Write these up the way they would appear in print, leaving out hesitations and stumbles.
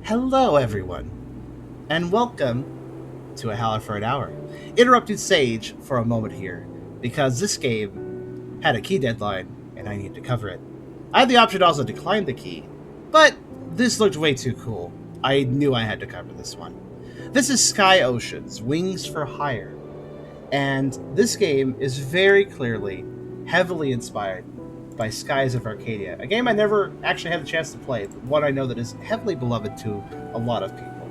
Hello, everyone, and welcome to a Howler for an Hour. Interrupted Sage for a moment here, because this game had a key deadline, and I need to cover it. I had the option to also decline the key, but this looked way too cool. I knew I had to cover this one. This is Sky Ocean's Wings for Hire, and this game is very clearly heavily inspired by Skies of Arcadia, a game I never actually had the chance to play, but one I know that is heavily beloved to a lot of people.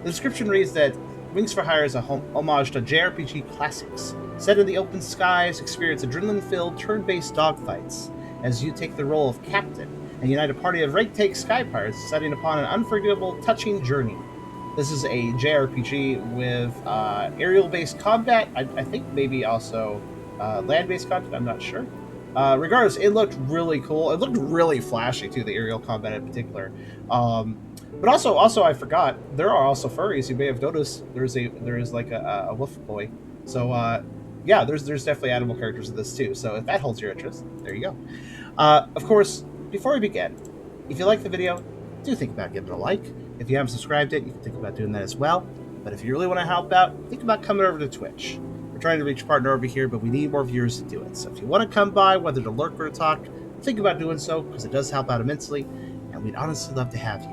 The description reads that Wings for Hire is a homage to JRPG classics. Set in the open skies, experience adrenaline-filled turn-based dogfights as you take the role of captain and unite a party of ragtag sky pirates setting upon an unforgettable, touching journey. This is a JRPG with aerial-based combat, I think maybe also land-based content, I'm not sure. Regardless, it looked really cool. It looked really flashy too, the aerial combat in particular. But also, I forgot there are also furries. You may have noticed there is like a wolf boy. So yeah, there's definitely animal characters in this too. So if that holds your interest, there you go. Of course, before we begin, if you like the video, do think about giving it a like. If you haven't subscribed yet, you can think about doing that as well. But if you really want to help out, think about coming over to Twitch. Trying to reach partner over here, but we need more viewers to do it. So if you want to come by, whether to lurk or to talk, think about doing so, because it does help out immensely, and we'd honestly love to have you.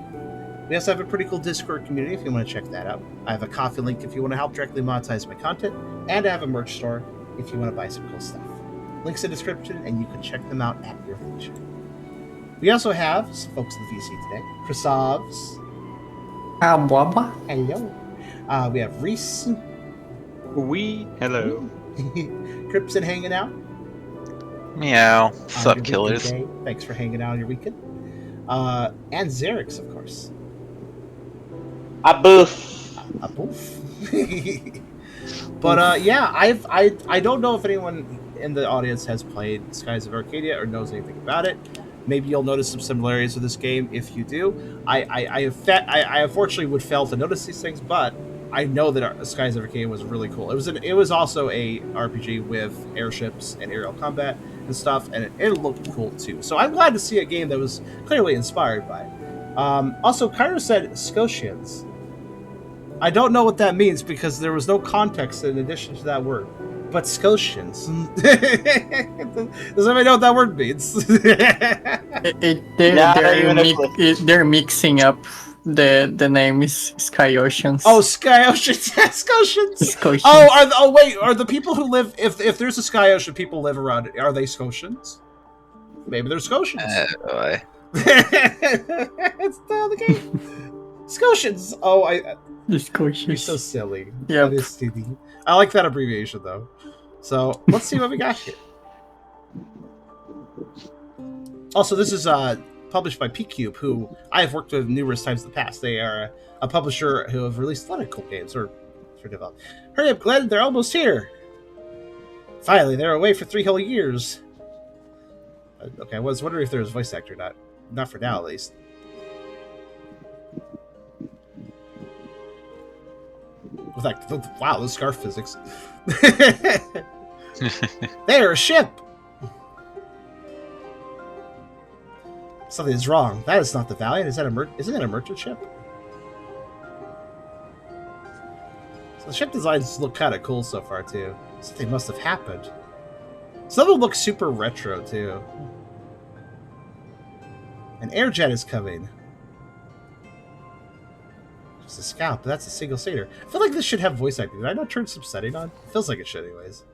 We also have a pretty cool Discord community if you want to check that out. I have a coffee link if you want to help directly monetize my content, and I have a merch store if you want to buy some cool stuff. Links in the description, and you can check them out at your leisure. We also have some folks in the VC today. Chrisovs. Hello. We have Reese. Hello. Cripson hanging out. Meow. What's up, killers? Thanks for hanging out on your weekend. And Xerix, of course. A boof. A boof. But yeah, I don't know if anyone in the audience has played Skies of Arcadia or knows anything about it. Maybe you'll notice some similarities with this game. If you do, I unfortunately would fail to notice these things, but I know that Skies of Arcadia was really cool. It was also a RPG with airships and aerial combat and stuff, and it looked cool too. So I'm glad to see a game that was clearly inspired by it. Also, Cairo said Scotians. I don't know what that means because there was no context in addition to that word. But Scotians. Does anybody know what that word means? They're mixing up. The name is Sky Oceans. Oh, Sky Oceans. Scotians. Scotians. Oh, wait. Are the people who live... If there's a Sky Ocean, people live around it. Are they Scotians? Maybe they're Scotians. It's still the game. Scotians. Oh, The Scotians. You're so silly. Yeah. That is silly. I like that abbreviation, though. So, let's see what we got here. Also, this is... published by P-Cube, who I have worked with numerous times in the past. They are a publisher who have released a lot of cool games or developed. Hurry up, Glenn, they're almost here. Finally, they're away for 3 whole years. Okay, I was wondering if there was a voice actor or not. Not for now, at least. Wow, those scarf physics. They're a ship! Something is wrong. That is not the Valiant. Isn't it a merchant ship? So the ship designs look kind of cool so far too. Something must have happened. Some of them look super retro too. An air jet is coming. Just a scout, but that's a single seater. I feel like this should have voice acting. Did I not turn some setting on? It feels like it should, anyways.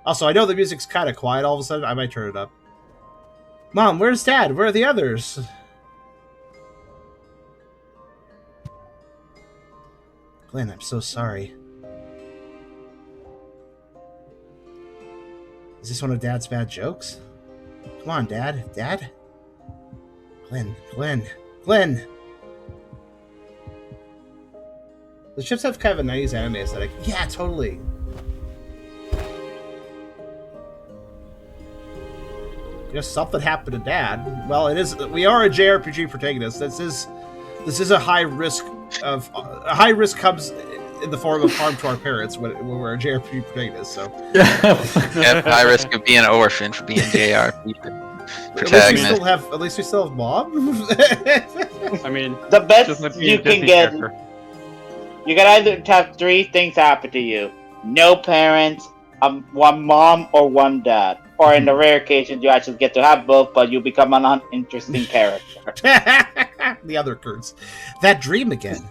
Also, I know the music's kind of quiet all of a sudden. I might turn it up. Mom, where's Dad? Where are the others? Glenn, I'm so sorry. Is this one of Dad's bad jokes? Come on, Dad. Dad? Glenn. The ships have kind of a 90s anime aesthetic. Yeah, totally. Just something happened to Dad. Well, it is. We are a JRPG protagonist. This is a high risk of high risk comes in the form of harm to our parents when we're a JRPG protagonist. So Yep, high risk of being an orphan for being JRPG. Protagonist. At least we still have Mom. I mean, The best doesn't have to be you a Disney can get. character. You can either have three things happen to you: no parents, one mom, or one dad. Or in the rare occasion, you actually get to have both, but you become an uninteresting character. The other Kurtz. That dream again.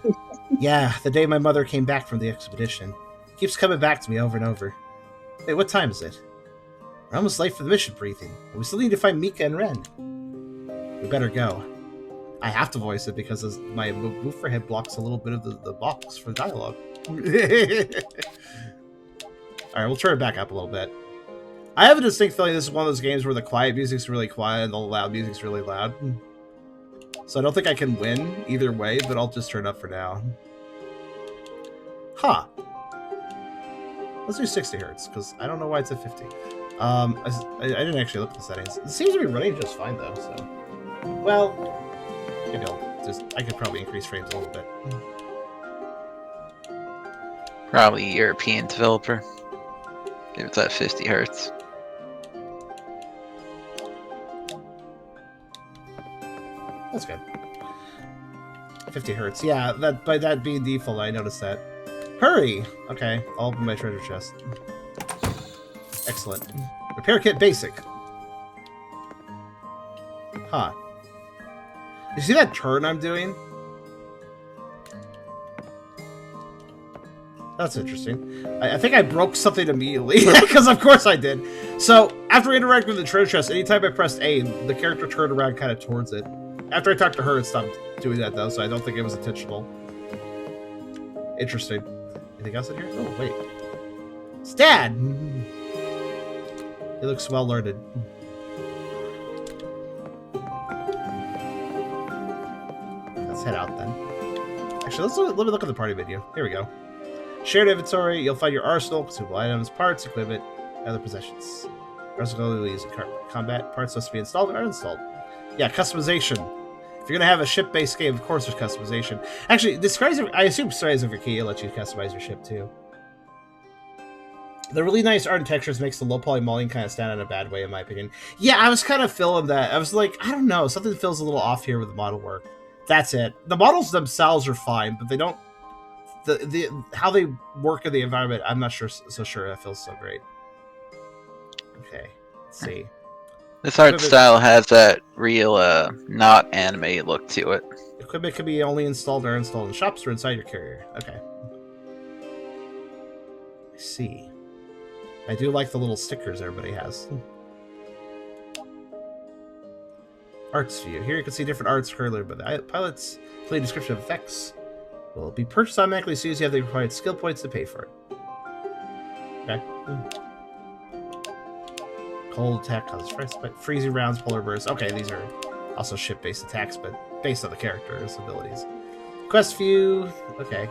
Yeah, the day my mother came back from the expedition. Keeps coming back to me over and over. Wait, what time is it? We're almost late for the mission briefing, and we still need to find Mika and Ren. We better go. I have to voice it because my woofer head blocks a little bit of the box for dialogue. Alright, we'll turn it back up a little bit. I have a distinct feeling this is one of those games where the quiet music's really quiet and the loud music's really loud. So I don't think I can win either way, but I'll just turn it up for now. Huh. Let's do 60 hertz, because I don't know why it's at 50. I didn't actually look at the settings. It seems to be running just fine, though, so... Well, maybe I could probably increase frames a little bit. Probably European developer. If it's at 50 hertz. That's good. 50 hertz. Yeah, by that being default, I noticed that. Hurry! Okay, I'll open my treasure chest. Excellent. Repair kit basic. Huh. You see that turn I'm doing? That's interesting. I think I broke something immediately, because of course I did. So, after interacting with the treasure chest, anytime I pressed A, the character turned around kind of towards it. After I talked to her, it stopped doing that, though, so I don't think it was intentional. Interesting. Anything else in here? Oh, wait. It's Dad! He looks well-learned. Let's head out, then. Actually, let me look at the party menu. Here we go. Shared inventory, you'll find your arsenal, consumable items, parts, equipment, and other possessions. Arsenal used in combat. Parts must be installed or uninstalled. Yeah, customization. If you're going to have a ship-based game, of course there's customization. Actually, I assume Skies Over Key will let you customize your ship, too. The really nice art and textures makes the low-poly modeling kind of stand out in a bad way, in my opinion. Yeah, I was kind of feeling that. I was like, I don't know, something feels a little off here with the model work. That's it. The models themselves are fine, but they don't... how they work in the environment, I'm not so sure that feels so great. Okay, let's see. This art style has that real, not anime look to it. Equipment can be only installed or uninstalled in shops or inside your carrier. Okay. I see. I do like the little stickers everybody has. Arts view. Here you can see different arts currently, but the pilot's clear description of effects will be purchased automatically as soon as you have the required skill points to pay for it. Okay. Cold attack causes frostbite. Freezing rounds, polar bursts. Okay, these are also ship-based attacks, but based on the character's abilities. Quest view. Okay.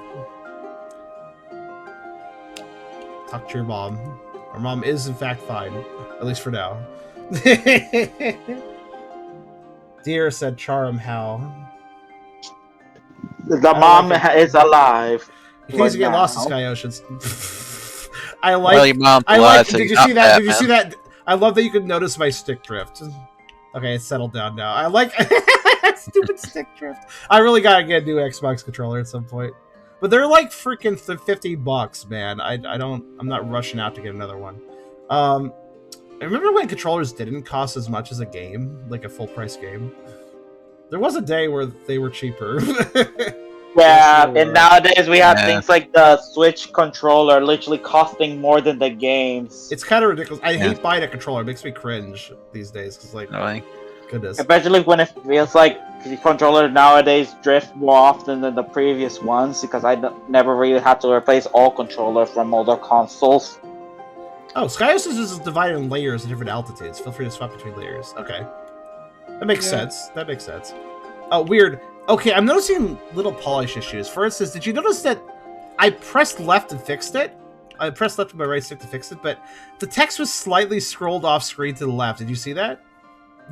Talk to your mom. Our mom is, in fact, fine. At least for now. Dear said Charum how. The mom is alive. You can easily get lost in Sky Oceans. I like. Well, your mom's I alive, like. so Did you you're see not that? Did you bad, see man. that? I love that you can notice my stick drift. Okay, it's settled down now. I like stupid stick drift. I really gotta get a new Xbox controller at some point. But they're like freaking $50, man. I'm not rushing out to get another one. I remember when controllers didn't cost as much as a game, like a full price game. There was a day where they were cheaper. Yeah, and nowadays we have things like the Switch controller literally costing more than the games. It's kind of ridiculous. I hate buying a controller. It makes me cringe these days. Cause like, goodness. Especially when it feels like the controller nowadays drift more often than the previous ones, because I never really had to replace all controllers from older consoles. Oh, Skyos is divided in layers at different altitudes. Feel free to swap between layers. Okay. That makes sense. That makes sense. Oh, weird. Okay, I'm noticing little polish issues. For instance, did you notice that I pressed left and fixed it? I pressed left with my right stick to fix it, but the text was slightly scrolled off screen to the left. Did you see that?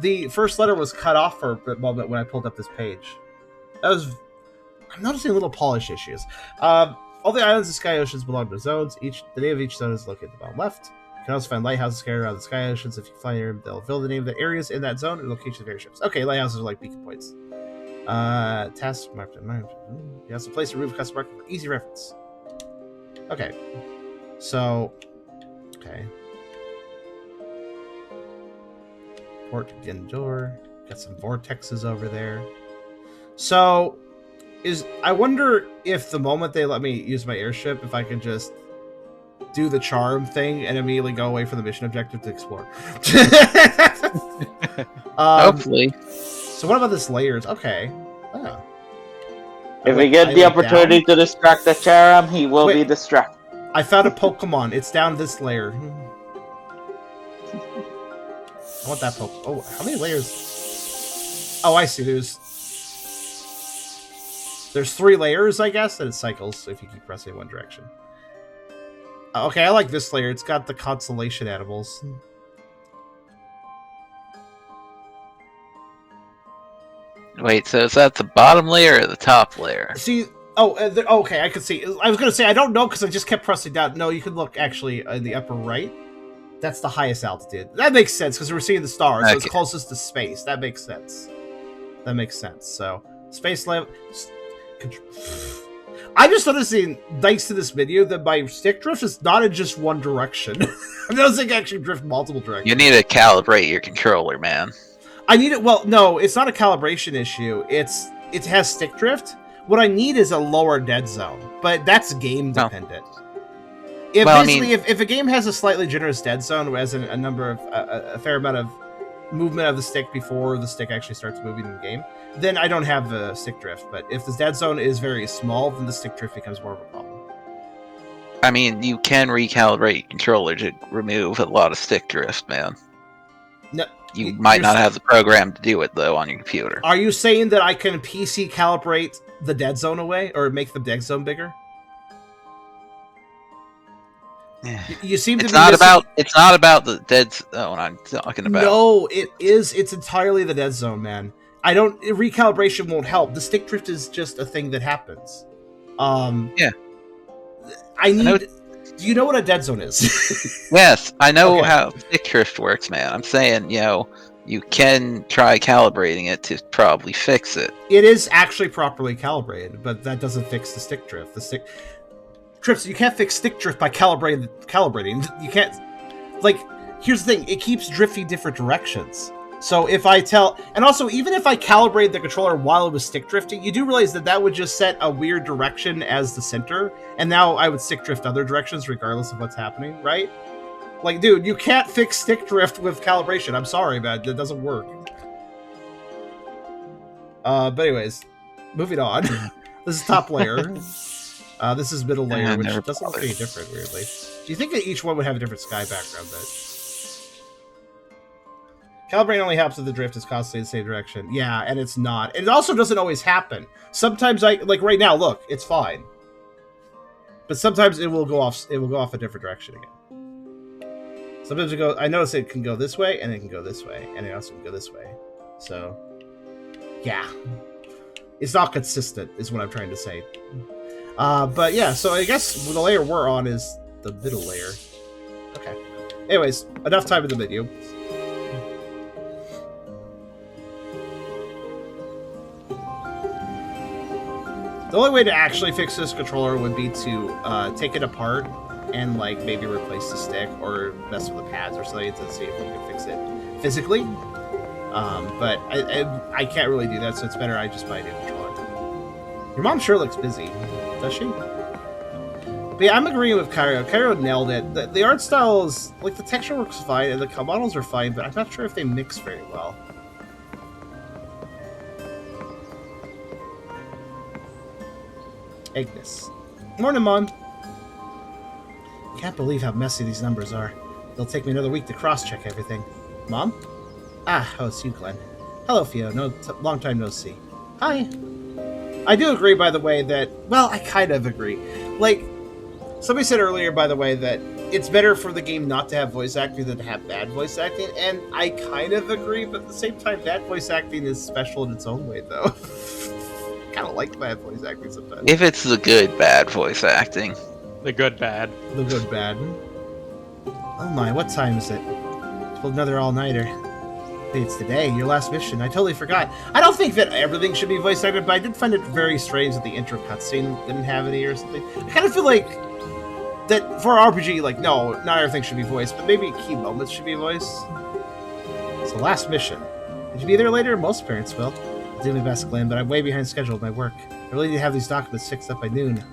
The first letter was cut off for a moment when I pulled up this page. I'm noticing little polish issues. All the islands and sky oceans belong to zones. The name of each zone is located at the bottom left. You can also find lighthouses scattered around the sky oceans. If you fly near them, they'll reveal the name of the areas in that zone and location of airships. Okay, lighthouses are like beacon points. Task marked. You have to place a remove custom marker for easy reference. Okay. So, okay. Port to Gendor. Got some vortexes over there. So, I wonder if the moment they let me use my airship, if I can just do the charm thing and immediately go away from the mission objective to explore. Hopefully. So what about this layers? Okay. Oh. If we get the opportunity to distract the Charam, he will be distracted. I found a Pokemon. It's down this layer. I want that Pokemon. Oh, how many layers? Oh, I see. There's 3 layers, I guess, and it cycles if you keep pressing one direction. Okay, I like this layer. It's got the constellation animals. Wait, so is that the bottom layer or the top layer? See, okay, I can see. I was going to say, I don't know because I just kept pressing down. No, you can look actually in the upper right. That's the highest altitude. That makes sense because we're seeing the stars, so it's closest to space. That makes sense. So, space level. I'm just noticing, thanks to this video, that my stick drift is not in just one direction. I'm noticing I actually drift multiple directions. You need to calibrate your controller, man. I need it. Well, no, it's not a calibration issue. It has stick drift. What I need is a lower dead zone, but that's game dependent. If a game has a slightly generous dead zone, as a number of a fair amount of movement of the stick before the stick actually starts moving in the game, then I don't have the stick drift. But if the dead zone is very small, then the stick drift becomes more of a problem. I mean, you can recalibrate your controller to remove a lot of stick drift, man. No, you might not have the program to do it, though, on your computer. Are you saying that I can PC calibrate the dead zone away, or make the dead zone bigger? You seem to be It's not about the dead zone I'm talking about. No, it is. It's entirely the dead zone, man. Recalibration won't help. The stick drift is just a thing that happens. Yeah. Do you know what a dead zone is? Yes, I know how stick drift works, man. I'm saying, you can try calibrating it to probably fix it. It is actually properly calibrated, but that doesn't fix the stick drift. You can't fix stick drift by calibrating. You can't. Here's the thing: it keeps drifting different directions. So if I and also even if I calibrated the controller while it was stick drifting, you do realize that would just set a weird direction as the center, and now I would stick drift other directions regardless of what's happening, right? Dude, you can't fix stick drift with calibration. I'm sorry, man, it doesn't work. But anyways, moving on. This is top layer. This is middle layer, which doesn't look any different, weirdly. Do you think that each one would have a different sky background, though? Calibrating only helps if the drift is constantly in the same direction. Yeah, and it's not. It also doesn't always happen. Sometimes right now, look, it's fine. But sometimes it will go off a different direction again. Sometimes I notice it can go this way, and it can go this way, and it also can go this way. So, yeah. It's not consistent, is what I'm trying to say. But yeah, so I guess the layer we're on is the middle layer. Okay. Anyways, enough time in the video. The only way to actually fix this controller would be to take it apart and maybe replace the stick or mess with the pads or something to see if we can fix it physically. But I can't really do that, so it's better I just buy a new controller. Your mom sure looks busy, does she? But yeah, I'm agreeing with Cairo. Cairo nailed it. The art style is the texture works fine and the models are fine, but I'm not sure if they mix very well. Agnes. Morning, Mom. Can't believe how messy these numbers are. It'll take me another week to cross-check everything. Mom? Oh, it's you, Glenn. Hello, Theo. Long time no see. Hi. I do agree, by the way, that... Well, I kind of agree. Somebody said earlier, by the way, that it's better for the game not to have voice acting than to have bad voice acting, and I kind of agree, but at the same time, bad voice acting is special in its own way, though. Kind of like bad voice acting sometimes. If it's the good bad voice acting. The good bad. The good bad. Oh my, what time is it? Pulled another all-nighter. Hey, it's today, your last mission. I totally forgot. I don't think that everything should be voice acted, but I did find it very strange that the intro cutscene didn't have any or something. I kind of feel like that for an RPG, like, no, not everything should be voiced, but maybe key moments should be voiced. So, last mission. Did you be there later? Most parents will. I'll do my best, Glenn, but I'm way behind schedule with my work. I really need to have these documents fixed up by noon.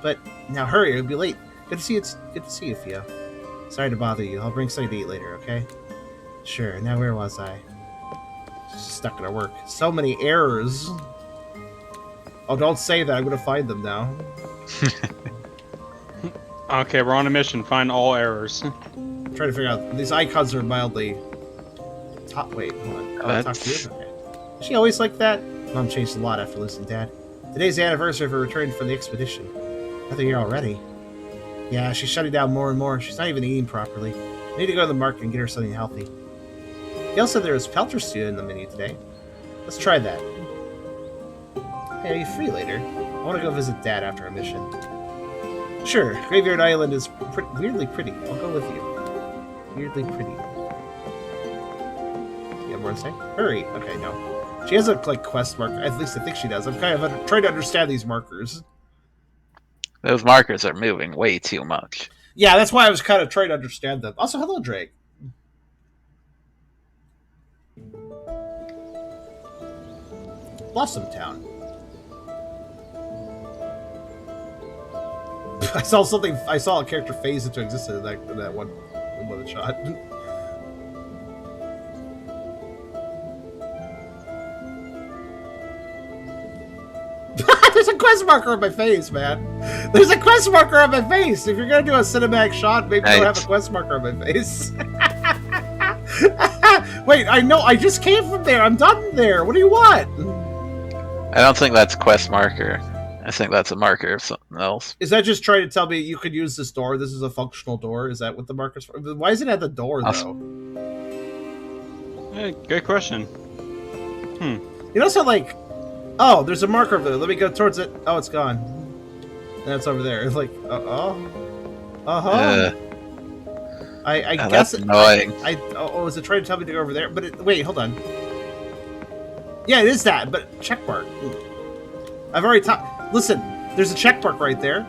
But now hurry, it'll be late. Good to see you, Theo. Sorry to bother you. I'll bring something to eat later, okay? Sure. Now where was I? Just stuck in our work. So many errors. Oh, don't say that. I'm gonna find them now. Okay, we're on a mission. Find all errors. I'm trying to figure out. These icons are mildly. Wait, hold on. Oh, talk to you. Okay. Is she always like that? Mom changed a lot after losing Dad. Today's the anniversary of her return from the expedition. Another year already. Yeah, she's shutting down more and more. She's not even eating properly. I need to go to the market and get her something healthy. Gail said there was Pelter stew in the menu today. Let's try that. Hey, are you free later? I want to go visit Dad after our mission. Sure, Graveyard Island is weirdly pretty. I'll go with you. Weirdly pretty. You have more to say? Hurry! Okay, no. She has a, like, quest marker. At least I think she does. I'm kind of trying to understand these markers. Those markers are moving way too much. Yeah, that's why I was kind of trying to understand them. Also, hello, Drake. Blossom Town. I saw something. I saw a character phase into existence in that one shot. There's a quest marker on my face, man. There's a quest marker on my face. If you're gonna do a cinematic shot, maybe don't have a quest marker on my face. Wait, I know. I just came from there. I'm done there. What do you want? I don't think that's a quest marker. I think that's a marker of something else. Is that just trying to tell me you could use this door? This is a functional door? Is that what the marker's for? Why is it at the door, though? Yeah, good question. You know, so like, oh, there's a marker over there. Let me go towards it. Oh, it's gone. And it's over there. It's like, I guess that's annoying. Oh, is it trying to tell me to go over there? But wait, hold on. Yeah, it is that, but check mark. I've already talked. Listen, there's a check mark right there.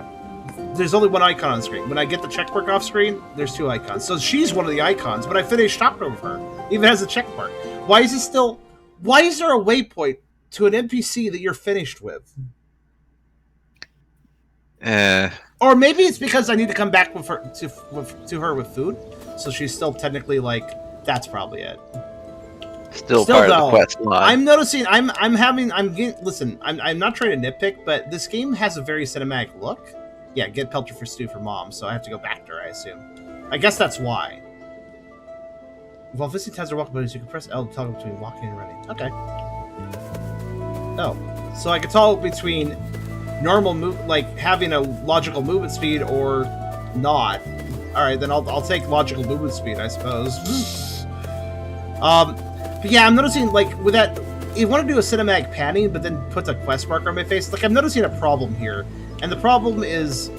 There's only one icon on screen. When I get the check mark off screen, there's two icons. So she's one of the icons, but I finished talking with her. Even has a check mark. Why is it still? Why is there a waypoint to an NPC that you're finished with? Or maybe it's because I need to come back with her to her with food, so she's still technically like. That's probably it. Still part of the quest line. I'm noticing. Listen, I'm not trying to nitpick, but this game has a very cinematic look. Yeah, get Pelter for stew for Mom, so I have to go back to her, I assume. I guess that's why. While visiting times are walking buddies, you can press L to toggle between walking and running. Okay. Oh, so I can toggle between normal like having a logical movement speed or not. All right, then I'll take logical movement speed, I suppose. But yeah, I'm noticing like with that, you want to do a cinematic panning, but then put a quest marker on my face. Like I'm noticing a problem here, and the problem is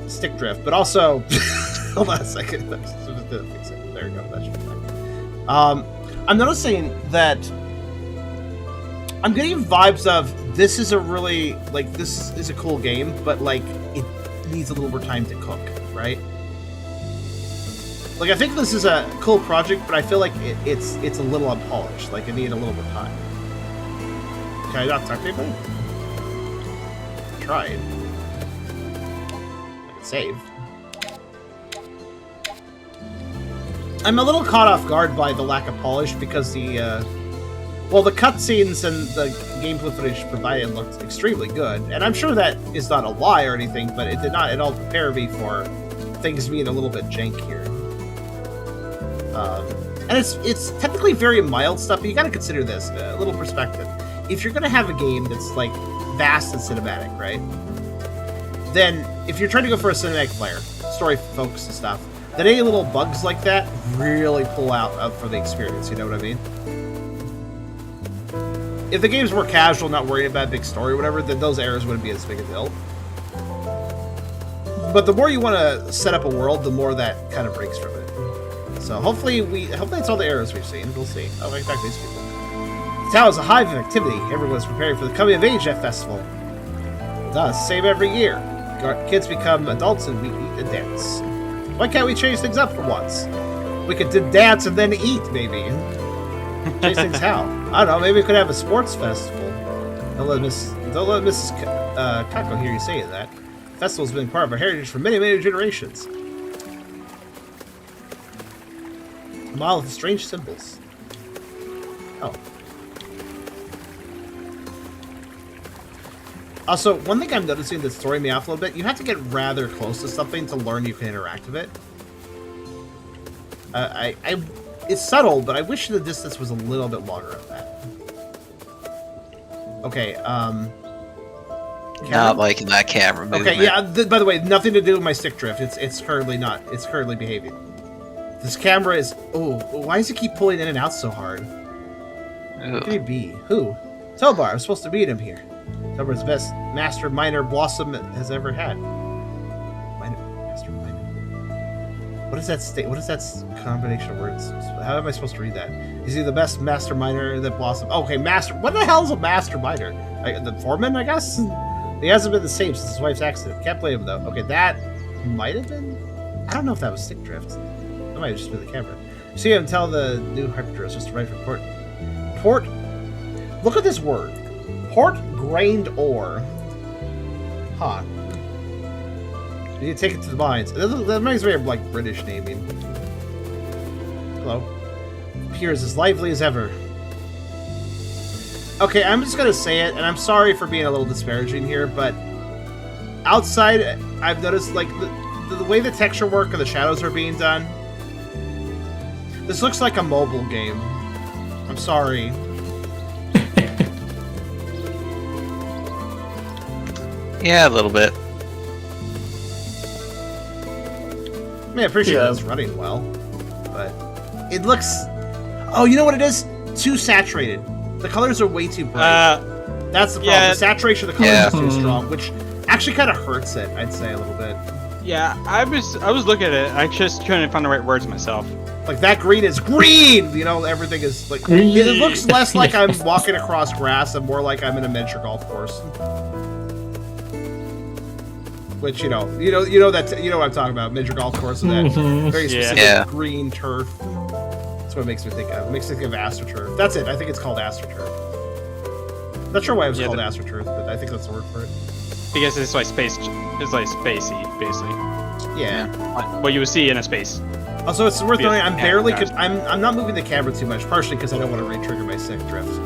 stick drift, but also hold on a second. There you go. That should be fine. I'm noticing that I'm getting vibes of this is a really like this is a cool game, but like it needs a little more time to cook, right? Like I think this is a cool project, but I feel like it's a little unpolished. Like it needed a little more time. Can I not talk to anybody? I tried. I can save. I'm a little caught off guard by the lack of polish because the cutscenes and the gameplay footage provided looked extremely good, and I'm sure that is not a lie or anything, but it did not at all prepare me for things being a little bit jankier. And it's technically very mild stuff, but you got to consider this a little perspective. If you're going to have a game that's like vast and cinematic, right? Then if you're trying to go for a cinematic flair, story focused and stuff, then any little bugs like that really pull out for the experience. You know what I mean? If the game's more casual, not worried about big story or whatever, then those errors wouldn't be as big a deal. but the more you want to set up a world, the more that kind of breaks from it. So hopefully it's all the errors we've seen. We'll see. Oh, in fact, these people. The town is a hive of activity. Everyone's preparing for the coming of age festival. Thus, same every year. Kids become adults and we eat and dance. Why can't we change things up for once? We could dance and then eat, maybe. Change things how? I don't know. Maybe we could have a sports festival. Don't let Mrs. Kako hear you saying that. The festival's been part of our heritage for many, many generations. A model of strange symbols. Oh. Also, one thing I'm noticing that's throwing me off a little bit, you have to get rather close to something to learn you can interact with it. It's subtle, but I wish the distance was a little bit longer of that. Okay, Not liking that camera movement. Okay, yeah, by the way, nothing to do with my stick drift. It's currently not. It's currently behaving. This camera is... Oh, why does it keep pulling in and out so hard? Who could he be? Who? Tobar, I'm supposed to meet him here. Tobar's the best master miner Blossom has ever had. Master miner. What is that state? What is that combination of words? How am I supposed to read that? Is he the best master miner that Blossom... Oh, okay, master... What the hell is a master miner? The foreman, I guess? He hasn't been the same since his wife's accident. Can't blame him, though. Okay, that might have been... I don't know if that was stick drift. That might have just been the camera. See him tell the new hyperdrill just arrived from port. Port... Look at this word. Port grained ore. Huh. You need to take it to the mines. That reminds me of, like, British naming. Hello. Appears as lively as ever. Okay, I'm just gonna say it, and I'm sorry for being a little disparaging here, but outside, I've noticed, like, the way the texture work and the shadows are being done, this looks like a mobile game. I'm sorry. Yeah, a little bit. I mean, I appreciate it's running well, but it looks... Oh, you know what it is? Too saturated. The colors are way too bright. That's the problem. Yeah. The saturation of the colors is too strong, which actually kind of hurts it, I'd say, a little bit. Yeah, I was looking at it. I just trying to find the right words myself. Like, that green is green! You know, everything is, like... It looks less like I'm walking across grass and more like I'm in a miniature golf course. Which, you know what I'm talking about, miniature golf course, and that very specific green turf. That's what it makes me think of. It makes me think of AstroTurf. That's it. I think it's called AstroTurf. Not sure why it was called AstroTurf, but I think that's the word for it. Because it's like space. It's like spacey, basically. Yeah. What you would see in a space. Also, it's worth noting I'm not moving the camera too much, partially because I don't want to re-trigger my stick drift.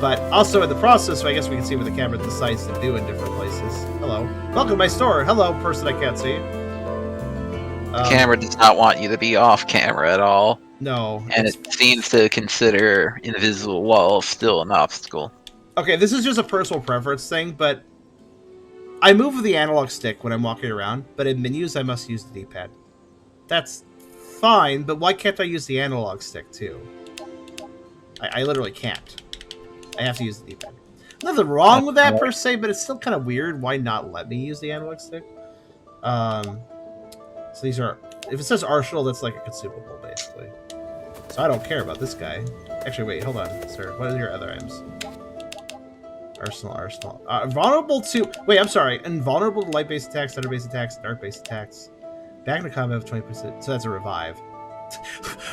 But also in the process, so I guess we can see what the camera decides to do in different places. Hello. Welcome to my store. Hello, person I can't see. The camera does not want you to be off camera at all. No. And it seems to consider invisible walls still an obstacle. Okay, this is just a personal preference thing, but I move with the analog stick when I'm walking around, but in menus I must use the D-pad. That's fine, but why can't I use the analog stick too? I literally can't. I have to use the D-pad. Nothing wrong with that per se, but it's still kind of weird. Why not let me use the analog stick? So these are... If it says Arsenal, that's like a consumable, basically. So I don't care about this guy. Actually, wait, hold on, sir. What are your other items? Arsenal. Vulnerable to... Wait, I'm sorry. Invulnerable to light-based attacks, thunder-based attacks, dark-based attacks. Back into combat with 20%. So that's a revive.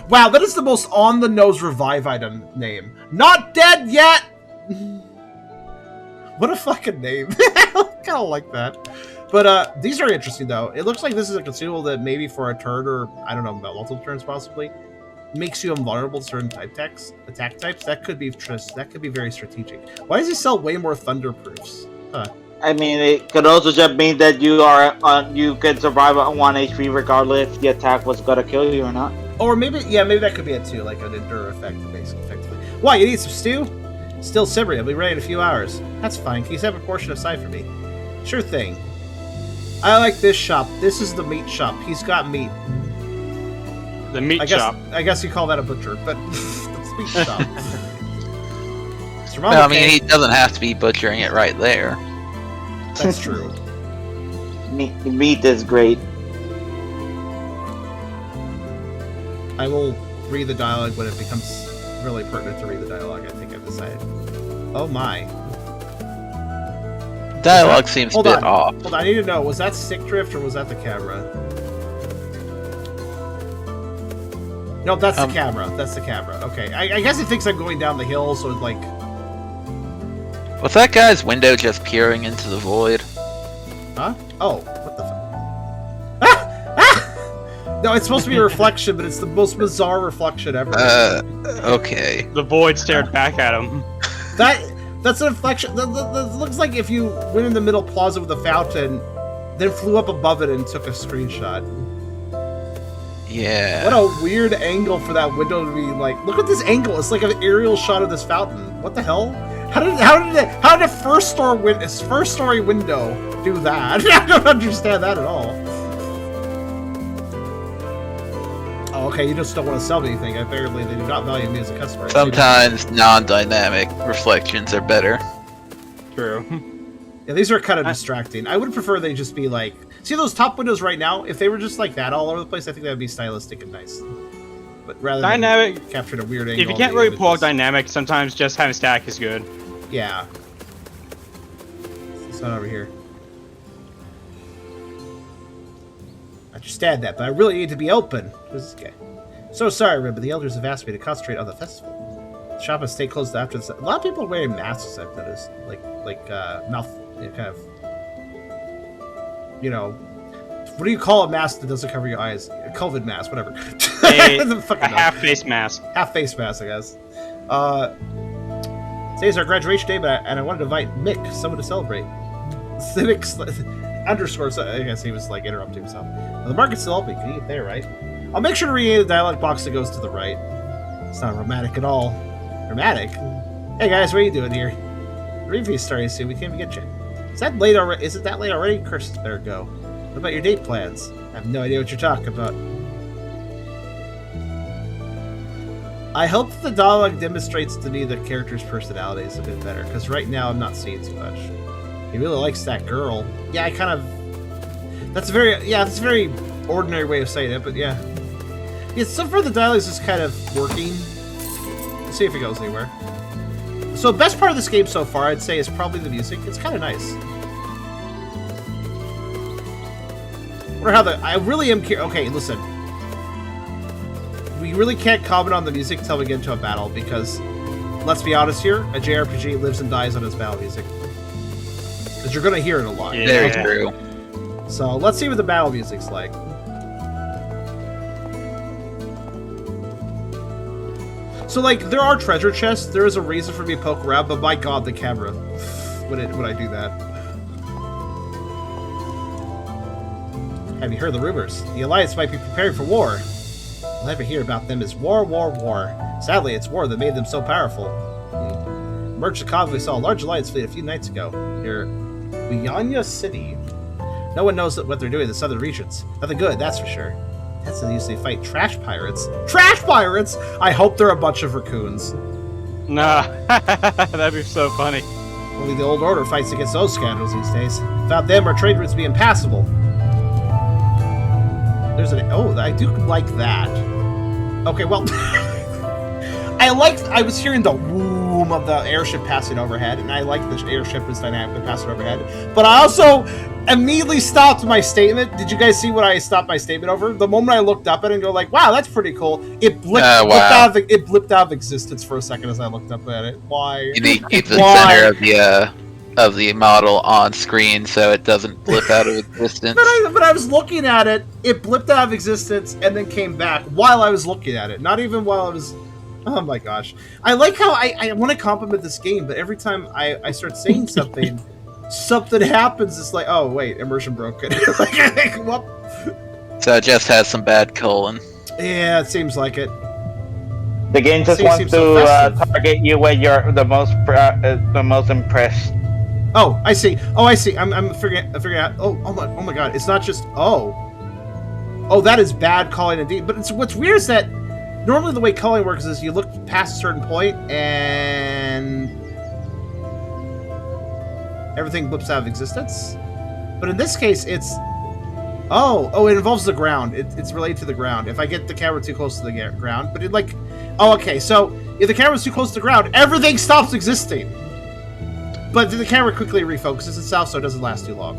Wow, that is the most on-the-nose revive item name. Not dead yet! What a fucking name. I kind of like that. But these are interesting, though. It looks like this is a consumable that maybe for a turn, or I don't know, about multiple turns possibly, makes you invulnerable to certain attack types. That could be very strategic. Why does he sell way more thunder proofs? Huh. I mean, it could also just mean that you could survive on 1 HP regardless if the attack was gonna kill you or not. Or maybe that could be it too, like an endure effect, basically. Effectively. Why, you need some stew? Still simmering. I'll be ready in a few hours. That's fine. Can you set up a portion aside for me? Sure thing. I like this shop. This is the meat shop. He's got meat. The meat shop. I guess you call that a butcher, but it's meat shop. Well, I mean, he doesn't have to be butchering it right there. That's true. meat is great. I will read the dialogue when it becomes really pertinent to read the dialogue. I think I've decided. Oh my. Dialogue seems a bit off. Hold on, I need to know, was that stick drift or was that the camera? No, that's the camera. That's the camera. Okay, I guess it thinks I'm going down the hill, so it's like... Was that guy's window just peering into the void? Huh? Oh, what the fuck? Ah! Ah! No, it's supposed to be a reflection, but it's the most bizarre reflection ever. Okay. The void stared back at him. That's a reflection. That looks like if you went in the middle plaza with a fountain, then flew up above it and took a screenshot. Yeah. What a weird angle for that window to be like. Look at this angle. It's like an aerial shot of this fountain. What the hell? How did a first story window do that? I don't understand that at all. Oh, okay. You just don't want to sell me anything. Apparently, they do not value me as a customer. Sometimes non-dynamic reflections are better. True. Yeah, these are kind of distracting. I would prefer they just be like... See those top windows right now? If they were just like that all over the place, I think that would be stylistic and nice. But rather dynamic, than captured a weird angle... If you can't really pull off dynamic, sometimes just having static is good. Yeah. This one over here. I understand that, but I really need to be open. Who's this guy? So sorry, Rib, but the elders have asked me to concentrate on the festival. The shop must stay closed after this. A lot of people are wearing masks, I've noticed. Like mouth... kind of, you know, what do you call a mask that doesn't cover your eyes? A COVID mask, whatever. A half-face mask. Half-face mask, I guess. Today's our graduation day, and I wanted to invite Mick, someone to celebrate. Civics underscore. So I guess he was like interrupting himself. Well, the market's still open. You can eat there, right? I'll make sure to rename the dialogue box that goes to the right. It's not romantic at all. Romantic? Hey guys, what are you doing here? The review's starting soon. We can't even get you. Is that late already? Is it that late already? Curse, there it go. What about your date plans? I have no idea what you're talking about. I hope the dialogue demonstrates to me the character's personalities a bit better, because right now I'm not seeing too much. He really likes that girl. Yeah, I kind of... That's a very ordinary way of saying it, but yeah. Yeah, so far the dialogue is just kind of working. Let's see if it goes anywhere. So the best part of this game so far, I'd say, is probably the music. It's kind of nice. Wonder how I really am curious. Okay, listen. We really can't comment on the music until we get into a battle, because, let's be honest here, a JRPG lives and dies on its battle music. Because you're going to hear it a lot. Yeah. Very true. So, let's see what the battle music's like. So, like, there are treasure chests. There is a reason for me to poke around, but my god, the camera. Would I do that? Have you heard the rumors? The Alliance might be preparing for war. All I ever hear about them is war, war, war. Sadly, it's war that made them so powerful. Merchant convoy saw a large Alliance fleet a few nights ago near Uyanya City. No one knows what they're doing in the southern regions. Nothing good, that's for sure. That's how they usually fight trash pirates. Trash pirates! I hope they're a bunch of raccoons. Nah, that'd be so funny. Only the old order fights against those scoundrels these days. Without them, our trade routes would be impassable. Oh, I do like that. Okay, well, I was hearing the boom of the airship passing overhead, and I like the airship was dynamically passing overhead. But I also immediately stopped my statement. Did you guys see what I stopped my statement over? The moment I looked up at it and go like, "Wow, that's pretty cool," it blipped out of existence for a second as I looked up at it. Why? You need to keep the center of the model on screen so it doesn't blip out of existence. But I was looking at it, it blipped out of existence and then came back while I was looking at it. Not even while I was... Oh my gosh. I like how I want to compliment this game, but every time I start saying something, something happens. It's like, oh wait, immersion broken. Well, so it just has some bad colon. Yeah, it seems like it. The game just wants to target you when you're the most impressed. Oh, I see. I'm figuring out. Oh my god! It's not just. Oh, that is bad calling indeed. But what's weird is that normally the way calling works is you look past a certain point and everything blips out of existence. But in this case, it's... Oh, it involves the ground. It's related to the ground. If I get the camera too close to the ground. But it like... Oh, okay, so if the camera's too close to the ground, everything stops existing. But the camera quickly refocuses itself, so it doesn't last too long.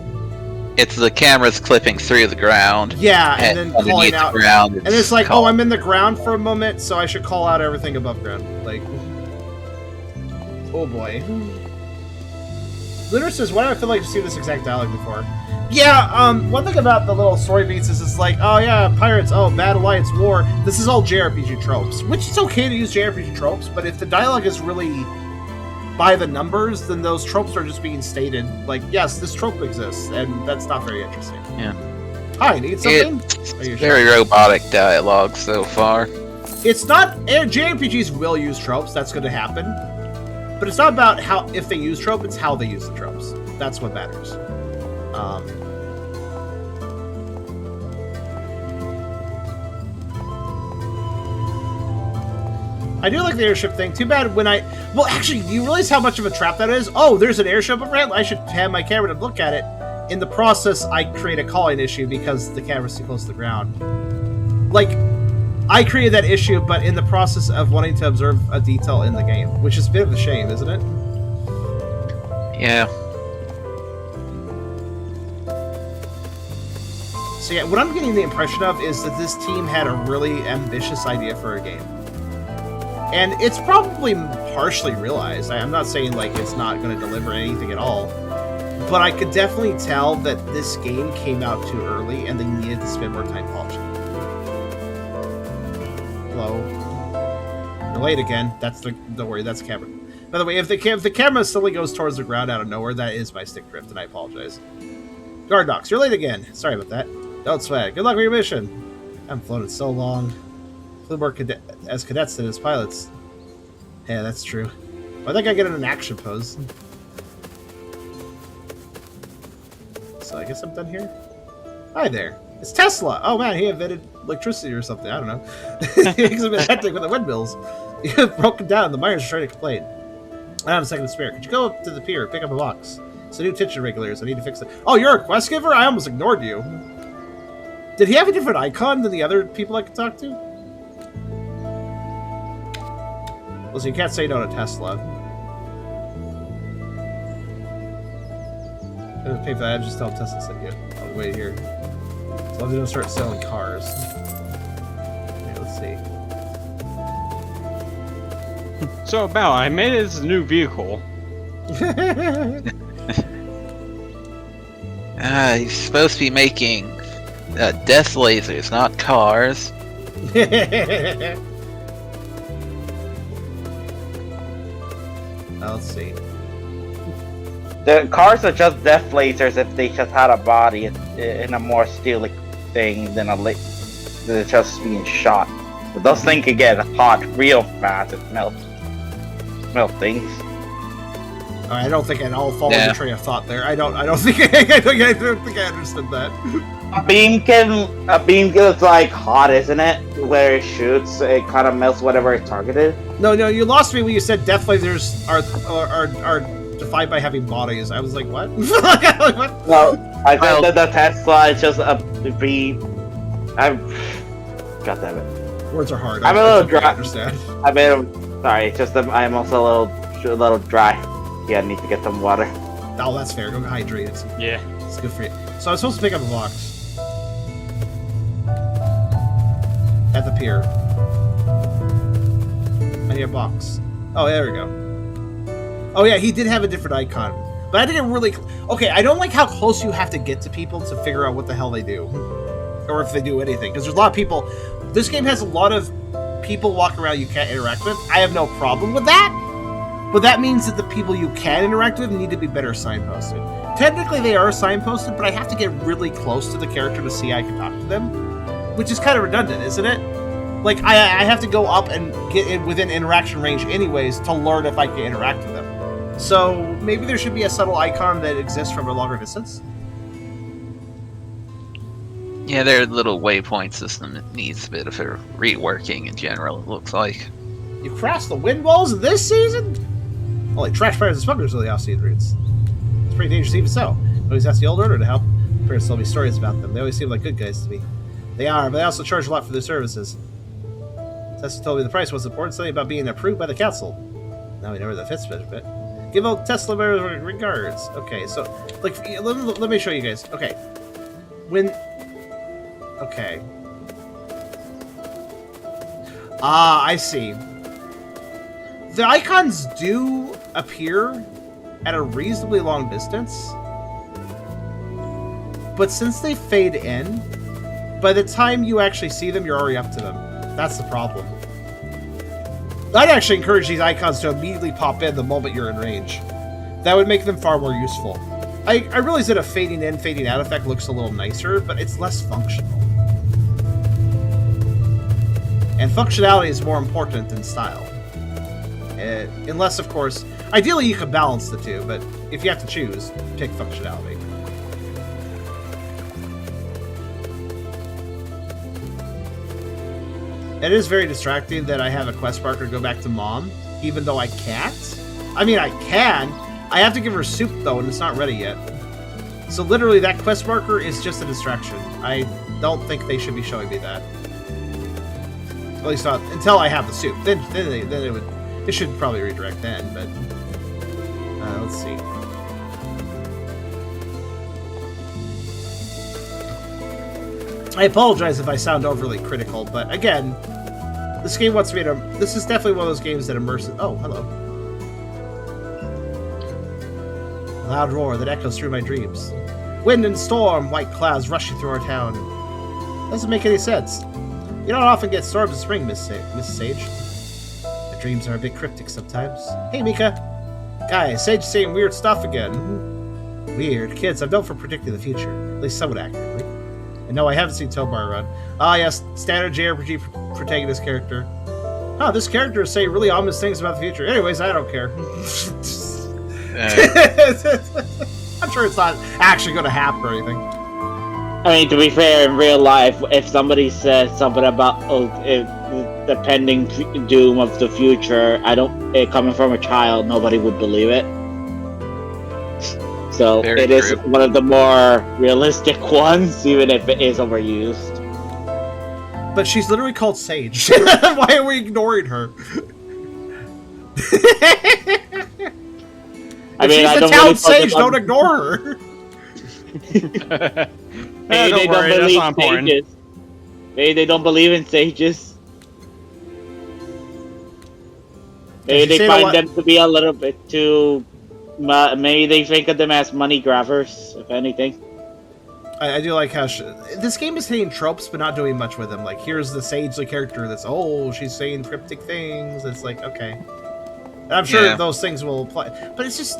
It's the camera's clipping through the ground. Yeah, and then calling out... The ground, and it's like, oh, I'm in the ground for a moment, so I should call out everything above ground. Like... Oh, boy. Lunar says, why do I feel like I've seen this exact dialogue before? Yeah, one thing about the little story beats is it's like, oh yeah, pirates, oh, bad alliance, war. This is all JRPG tropes, which is okay to use JRPG tropes, but if the dialogue is really by the numbers, then those tropes are just being stated. Like, yes, this trope exists, and that's not very interesting. Yeah. Hi, need something? It's very robotic dialogue so far. It's not... JRPGs will use tropes, that's going to happen. But it's not about how if they use trope, it's how they use the tropes. That's what matters. I do like the airship thing. Too bad when I... Well, actually, do you realize how much of a trap that is? Oh, there's an airship around. I should have my camera to look at it. In the process, I create a calling issue because the camera's too close to the ground. Like, I created that issue, but in the process of wanting to observe a detail in the game, which is a bit of a shame, isn't it? Yeah. So yeah, what I'm getting the impression of is that this team had a really ambitious idea for a game. And it's probably partially realized. I'm not saying like it's not going to deliver anything at all, but I could definitely tell that this game came out too early and they needed to spend more time polishing. Hello. You're late again. That's don't worry, that's the camera. By the way, if the camera suddenly goes towards the ground out of nowhere, that is my stick drift, and I apologize. Guard dogs, you're late again. Sorry about that. Don't sweat. Good luck with your mission. I haven't flown in so long. Flew more as cadets than as pilots. Yeah, that's true. I think I get in an action pose. So I guess I'm done here. Hi there. It's Tesla. Oh man, he invented electricity or something. I don't know. He's a bit hectic with the windmills. You have broken down. The miners are trying to complain. I have a second to spare. Could you go up to the pier, pick up a box? It's a new tension regulators. I need to fix it. Oh, you're a quest giver? I almost ignored you. Did he have a different icon than the other people I could talk to? Listen, you can't say no to Tesla. I'm gonna pay for that. Just tell Tesla to send you. I'll wait here. As long as they don't start selling cars. Okay, let's see. So, Bao, I made this new vehicle. He's supposed to be making death lasers, not cars. Let's see. The cars are just death lasers if they just had a body in a more steely thing than they're just being shot. But those things can get hot real fast. It melt things. I don't think I'd all follow the train of thought there. I don't think I understood that. A beam is like hot, isn't it? Where it shoots, it kind of melts whatever it targeted. No, you lost me when you said death lasers are defined by having bodies. I was like, what? What? No, I said that the Tesla is just a beam. God damn it. Words are hard. I'm a little dry. I understand. Sorry, it's just I'm also a little dry. Yeah, I need to get some water. Oh, that's fair. Go hydrate it. Yeah. It's good for you. So I was supposed to pick up a box. At the pier. I need a box. Oh, there we go. Oh yeah, he did have a different icon. But I think it really... Okay, I don't like how close you have to get to people to figure out what the hell they do. Or if they do anything. Because there's a lot of people... This game has a lot of people walking around you can't interact with. I have no problem with that. But that means that the people you can interact with need to be better signposted. Technically they are signposted, but I have to get really close to the character to see I can talk to them. Which is kind of redundant, isn't it? Like, I have to go up and get in within interaction range anyways to learn if I can interact with them. So maybe there should be a subtle icon that exists from a longer distance. Yeah, their little waypoint system needs a bit of a reworking in general, it looks like. You crossed the wind walls this season? Only trash fires and smugglers are the off-season routes. It's pretty dangerous even so. Always ask the old order to help. spirits told me stories about them. They always seem like good guys to me. They are, but they also charge a lot for their services. Tesla told me the price was important, something about being approved by the council. Now we know where the fits a bit. Give old Tesla regards. Okay, so, like, let me show you guys. Okay. Okay. Ah, I see. The icons do appear at a reasonably long distance, but since they fade in, by the time you actually see them, you're already up to them. That's the problem. I'd actually encourage these icons to immediately pop in the moment you're in range. That would make them far more useful. I realize that a fading in, fading out effect looks a little nicer, but it's less functional. And functionality is more important than style. Unless, of course, ideally you could balance the two, but if you have to choose, pick functionality. It is very distracting that I have a quest marker go back to Mom, even though I can't. I mean, I can. I have to give her soup, though, and it's not ready yet. So literally, that quest marker is just a distraction. I don't think they should be showing me that. At least not until I have the soup. Then it should probably redirect then, but let's see. I apologize if I sound overly critical, but again, this game wants me to... This is definitely one of those games that immerses... Oh, hello. A loud roar that echoes through my dreams. Wind and storm, white clouds rushing through our town. Doesn't make any sense. You don't often get storms in spring, Miss Sage. My dreams are a bit cryptic sometimes. Hey, Mika. Guys, Sage is saying weird stuff again. Weird. Kids, I'm known for predicting the future, at least somewhat accurately. And no, I haven't seen Tobar run. Ah, yes, standard JRPG protagonist character. Oh, this character is saying really ominous things about the future. Anyways, I don't care. I'm sure it's not actually going to happen or anything. I mean, to be fair, in real life, if somebody says something about the pending doom of the future, coming from a child, nobody would believe it. So Very it is true. one of the more realistic ones, even if it is overused. But she's literally called Sage. Why are we ignoring her? I mean, she's the town sage, don't ignore her. Maybe they don't believe sages. Maybe they don't believe in sages. Maybe they find them to be a little bit too... Maybe they think of them as money grabbers, if anything. I do like how this game is hitting tropes, but not doing much with them. Like, here's the sagely character that's, she's saying cryptic things. It's like, okay. And I'm sure those things will apply. But it's just...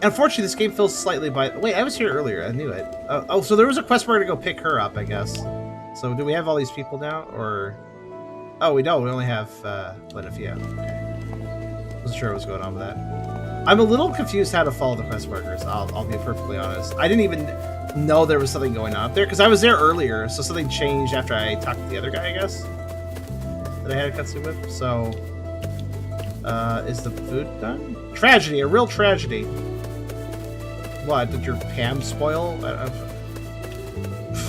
Unfortunately, this game feels slightly by... Wait, I was here earlier. I knew it. So there was a quest marker to go pick her up, I guess. So do we have all these people now, or... Oh, we don't. We only have Lenafia. Okay. Wasn't sure what was going on with that. I'm a little confused how to follow the quest markers. I'll be perfectly honest. I didn't even know there was something going on up there, because I was there earlier, so something changed after I talked to the other guy, I guess, that I had a cutscene with. So, is the food done? Tragedy, a real tragedy. What, did your Pam spoil? I'm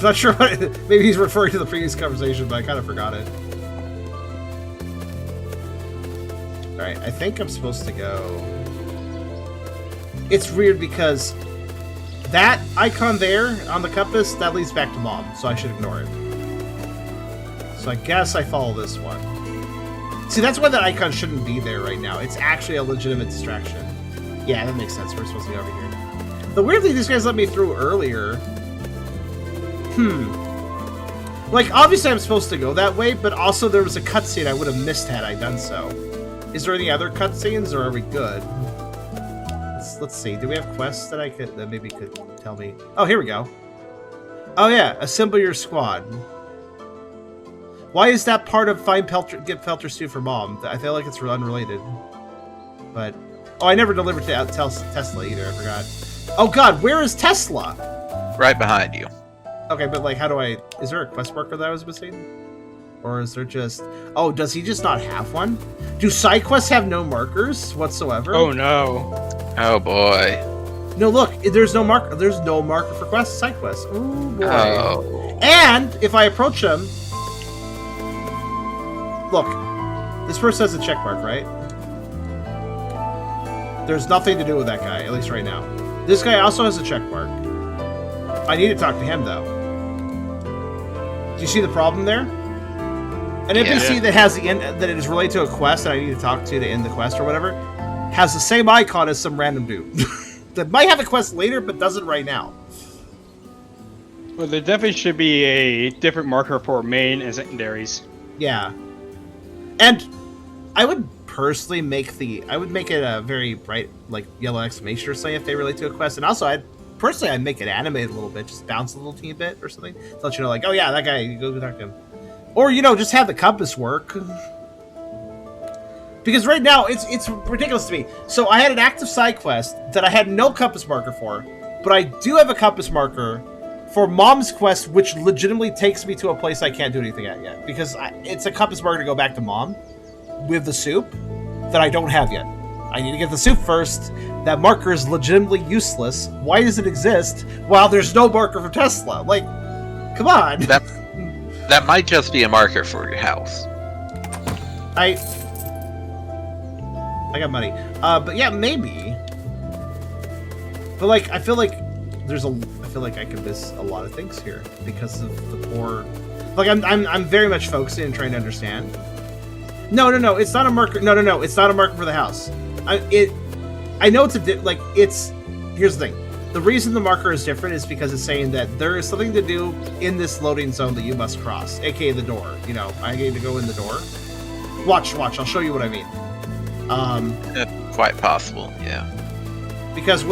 not sure what... Maybe he's referring to the previous conversation, but I kind of forgot it. Alright, I think I'm supposed to go... It's weird because that icon there on the compass, that leads back to Mom, so I should ignore it. So I guess I follow this one. See, that's why that icon shouldn't be there right now. It's actually a legitimate distraction. Yeah, that makes sense. We're supposed to be over here. But weirdly, these guys let me through earlier. Like, obviously I'm supposed to go that way, but also there was a cutscene I would have missed had I done so. Is there any other cutscenes, or are we good? Let's see. Do we have quests that maybe could tell me? Oh, here we go. Oh yeah, assemble your squad. Why is that part of get Pelter Stew for Mom? I feel like it's unrelated. But I never delivered to Tesla either. I forgot. Oh God, where is Tesla? Right behind you. Okay, but like, how do I? Is there a quest marker that I was missing? Or is there just... Oh, does he just not have one? Do side quests have no markers whatsoever? Oh no. Oh boy. No, look, there's no marker. There's no marker for side quests. Ooh, boy. Oh. And if I approach him, look, this person has a check mark, right? There's nothing to do with that guy, at least right now. This guy also has a check mark. I need to talk to him, though. Do you see the problem there? An NPC that has that it is related to a quest that I need to talk to end the quest or whatever has the same icon as some random dude that might have a quest later but doesn't right now. Well, there definitely should be a different marker for main and secondaries. Yeah, and I would personally make it a very bright like yellow exclamation or something if they relate to a quest, and also I'd make it animated a little bit, just bounce a little teeny bit or something to let you know, like, oh yeah, that guy, you go talk to him. Or, just have the compass work. Because right now, it's ridiculous to me. So I had an active side quest that I had no compass marker for, but I do have a compass marker for Mom's quest, which legitimately takes me to a place I can't do anything at yet. Because it's a compass marker to go back to Mom with the soup that I don't have yet. I need to get the soup first. That marker is legitimately useless. Why does it exist while there's no marker for Tesla? Like, come on. That might just be a marker for your house. I got money. But yeah, maybe. But like, I feel like I could miss a lot of things here because of the poor. Like, I'm very much focusing and trying to understand. No, it's not a marker. No, it's not a marker for the house. I know it's here's the thing. The reason the marker is different is because it's saying that there is something to do in this loading zone that you must cross, aka the door. I need to go in the door. Watch, I'll show you what I mean. Quite possible, yeah. Because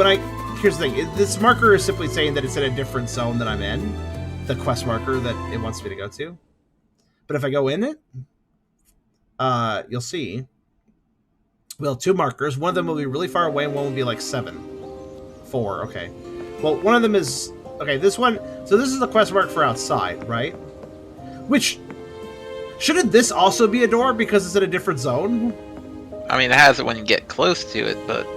here's the thing, this marker is simply saying that it's in a different zone that I'm in, the quest marker that it wants me to go to. But if I go in it, you'll see, well, 2 markers. One of them will be really far away and one will be like 4, okay. Well, one of them is... Okay, this one... So this is the quest mark for outside, right? Which... Shouldn't this also be a door because it's in a different zone? I mean, it has it when you get close to it, but...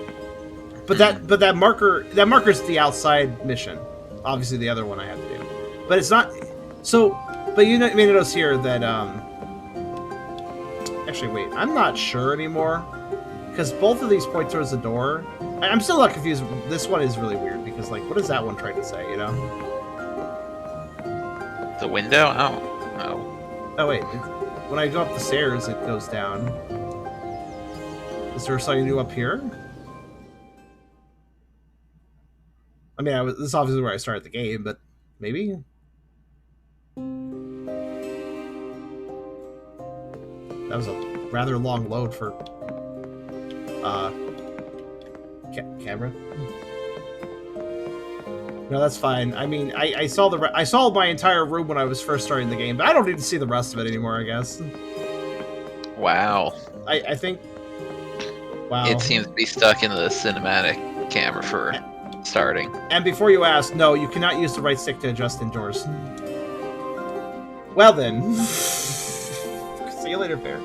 But that marker's the outside mission. Obviously, the other one I have to do. But it's not... So... But you may notice here that, Actually, wait. I'm not sure anymore. Because both of these point towards the door... I'm still not confused. This one is really weird because, like, what is that one trying to say, The window? Oh, no. Oh, wait. When I go up the stairs, it goes down. Is there something new up here? I mean, this is obviously where I started the game, but maybe? That was a rather long load for... camera? No, that's fine. I mean, I saw my entire room when I was first starting the game, but I don't need to see the rest of it anymore, I guess. Wow. I think... Wow. It seems to be stuck in the cinematic camera for starting. And before you ask, no, you cannot use the right stick to adjust indoors. Well then. See you later, Bear.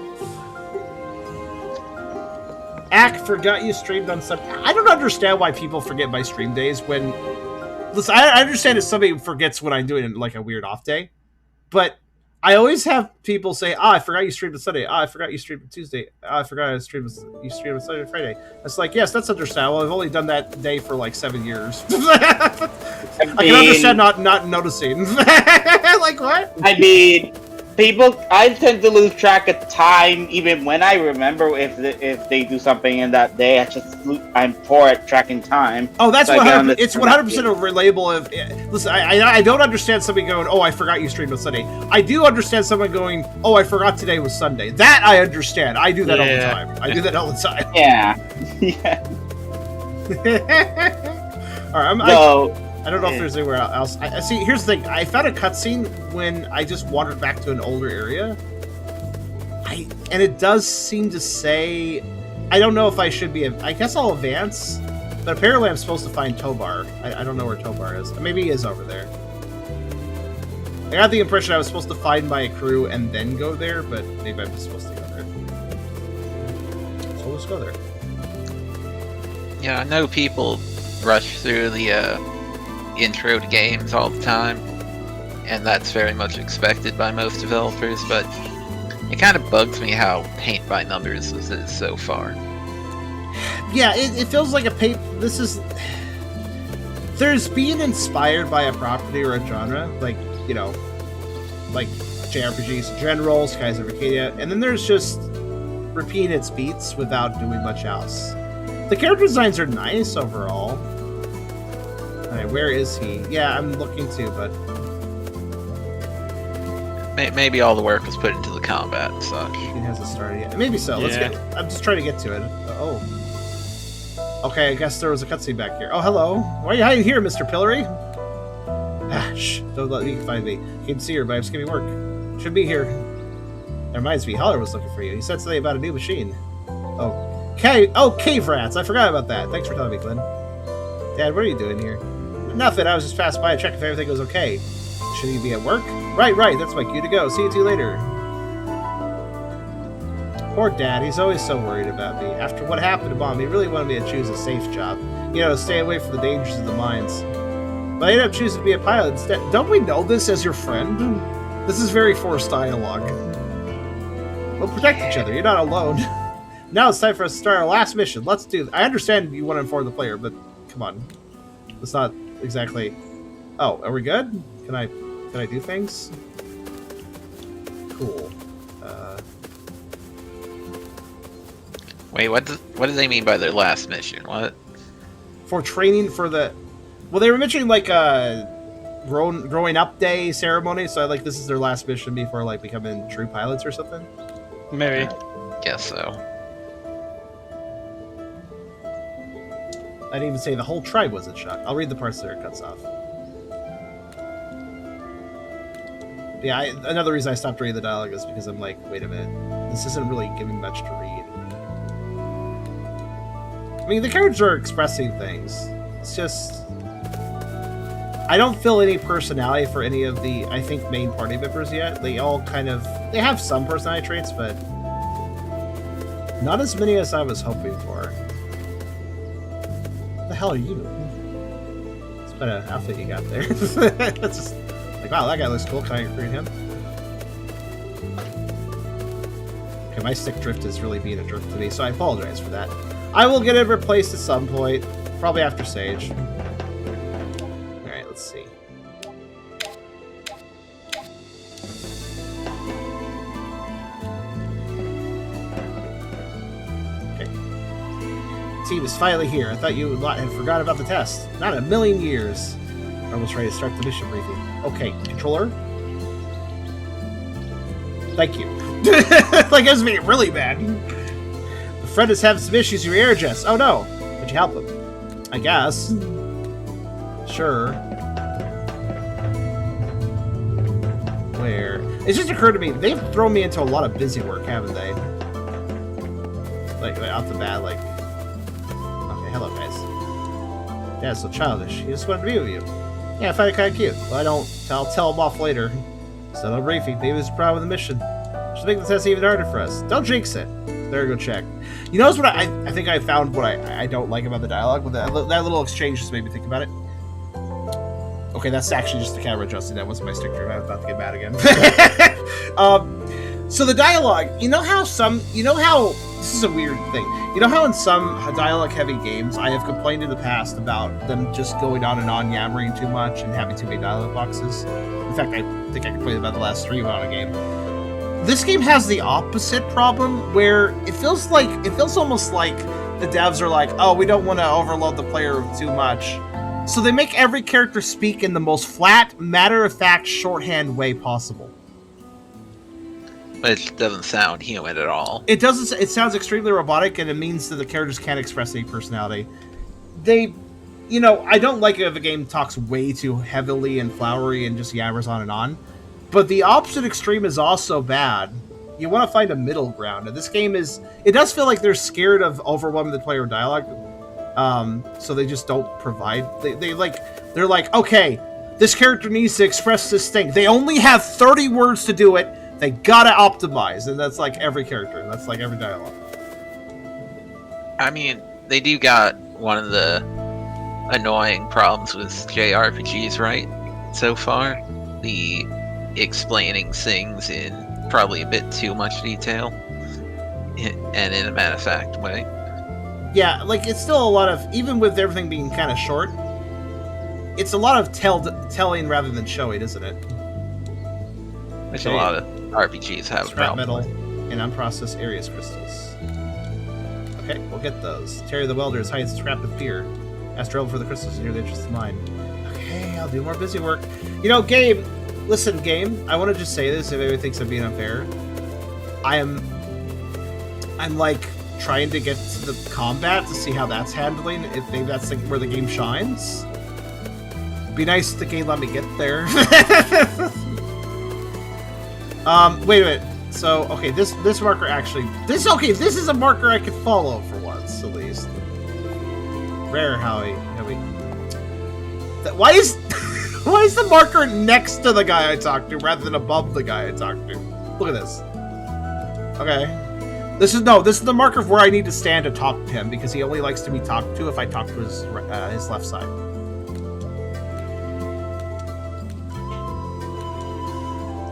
Ack, forgot you streamed on Sunday. I don't understand why people forget my stream days when... Listen, I understand if somebody forgets when I'm doing like a weird off day, but I always have people say, I forgot you streamed on Sunday. I forgot you streamed on Tuesday. I forgot you streamed on Sunday and Friday. It's like, yes, that's understandable. I've only done that day for like 7 years. I can understand not noticing. Like, what? I mean, I tend to lose track of time even when I remember if they do something in that day. I'm poor at tracking time. Oh, that's so 100%. It's 100% relatable. Listen, I don't understand somebody going, "Oh, I forgot you streamed on Sunday." I do understand someone going, "Oh, I forgot today was Sunday." That I understand. I do that all the time. I do that all the time. Yeah. All right. I don't know if there's anywhere else. I see. Here's the thing. I found a cutscene when I just wandered back to an older area. And it does seem to say, I don't know if I should be. I guess I'll advance, but apparently I'm supposed to find Tobar. I don't know where Tobar is. Maybe he is over there. I got the impression I was supposed to find my crew and then go there, but maybe I'm just supposed to go there. So let's go there. Yeah, I know people rush through the intro to games all the time, and that's very much expected by most developers, but it kind of bugs me how paint by numbers this is so far. Yeah, it feels like a paint. This is. There's being inspired by a property or a genre, like, you know, like JRPGs in general, Skies of Arcadia, and then there's just repeating its beats without doing much else. The character designs are nice overall. Alright, where is he? Yeah, I'm looking too, but... Maybe all the work was put into the combat and such. He hasn't started yet. Maybe so. Let's Yeah. get... I'm just trying to get to it. Oh. Okay, I guess there was a cutscene back here. Oh, hello. Why are you hiding here, Mr. Pillory? Ah, shh. Don't let me find me. You can see her, but I'm just giving work. Should be here. That reminds me, Howler was looking for you. He said something about a new machine. Oh, cave rats. I forgot about that. Thanks for telling me, Glenn. Dad, what are you doing here? Nothing. I was just passing by to check if everything was okay. Should he be at work? Right. That's my cue to go. See you two later. Poor Dad. He's always so worried about me. After what happened to Mom, he really wanted me to choose a safe job. You know, stay away from the dangers of the mines. But I ended up choosing to be a pilot instead. Don't we know this as your friend? This is very forced dialogue. We'll protect each other. You're not alone. Now it's time for us to start our last mission. Let's do it. I understand you want to inform the player, but come on. It's not exactly... Oh, are we good? Can I do things? Cool. Wait, what do they mean by their last mission? What? For training for the... Well, they were mentioning, like, growing up day ceremony, so, like, this is their last mission before, like, becoming true pilots or something? Maybe. Guess so. I didn't even say the whole tribe was in shock. I'll read the parts that it cuts off. Yeah, another reason I stopped reading the dialogue is because I'm like, wait a minute. This isn't really giving much to read. I mean, the characters are expressing things. It's just... I don't feel any personality for any of the, I think, main party members yet. They all kind of... They have some personality traits, but... not as many as I was hoping for. What the hell are you? It's quite an outfit you got there. It's just... Like, wow, that guy looks cool. Can I recruit him? Okay, my stick drift is really being a jerk to me, so I apologize for that. I will get it replaced at some point. Probably after Sage. Alright, let's see. Okay. Team is finally here. I thought you had forgot about the test. Not in a million years. I'm almost ready to start the mission briefing. Okay, controller. Thank you. Like, that's me really bad. The friend is having some issues with your air jets. Oh no. Would you help him? I guess. Sure. Where? It just occurred to me, they've thrown me into a lot of busy work, haven't they? Like, off the bat, like... Okay, hello, guys. Dad's so childish. He just wanted to be with you. Yeah, I find it kind of cute. Well, I'll tell him off later. So no briefing. Maybe it's a problem with the mission. Should make the test even harder for us. Don't jinx it. There, go check. You notice what I think I found what I don't like about the dialogue? With that little exchange just made me think about it. Okay, that's actually just the camera adjusting. That wasn't my stick drift. I was about to get mad again. So the dialogue, you know how this is a weird thing. You know how in some dialogue-heavy games, I have complained in the past about them just going on and on, yammering too much, and having too many dialogue boxes? In fact, I think I complained about the last 3 on a game. This game has the opposite problem, where it feels almost like the devs are like, oh, we don't want to overload the player with too much. So they make every character speak in the most flat, matter-of-fact, shorthand way possible. But it doesn't sound human at all. It doesn't. It sounds extremely robotic, and it means that the characters can't express any personality. I don't like it if a game talks way too heavily and flowery and just yammers on and on. But the opposite extreme is also bad. You want to find a middle ground, and this game it does feel like they're scared of overwhelming the player with dialogue, so they just don't provide. They're like, okay, this character needs to express this thing. They only have 30 words to do it. They gotta optimize, and that's like every character. That's like every dialogue. I mean, they do got one of the annoying problems with JRPGs, right? So far, the explaining things in probably a bit too much detail, and in a matter of fact way. Yeah, like it's still a lot of, even with everything being kind of short, it's a lot of telling rather than showing, isn't it? Which a lot of RPGs have a Scrap problem metal with. and unprocessed Aries crystals. Okay, we'll get those. Terry the Welder is hiding scrap with fear. Ask Drell for the crystals near the entrance to mine. Okay, I'll do more busy work. You know, Game, listen, Game, I want to just say this if anyone thinks I'm being unfair. I'm like trying to get to the combat to see how that's handling, if maybe that's like where the game shines. Be nice if the game let me get there. Wait a minute. So, okay, this marker actually... This is a marker I could follow for once, at least. Rare, Howie. Why is the marker next to the guy I talked to rather than above the guy I talked to? Look at this. Okay. This is the marker of where I need to stand to talk to him, because he only likes to be talked to if I talk to his left side.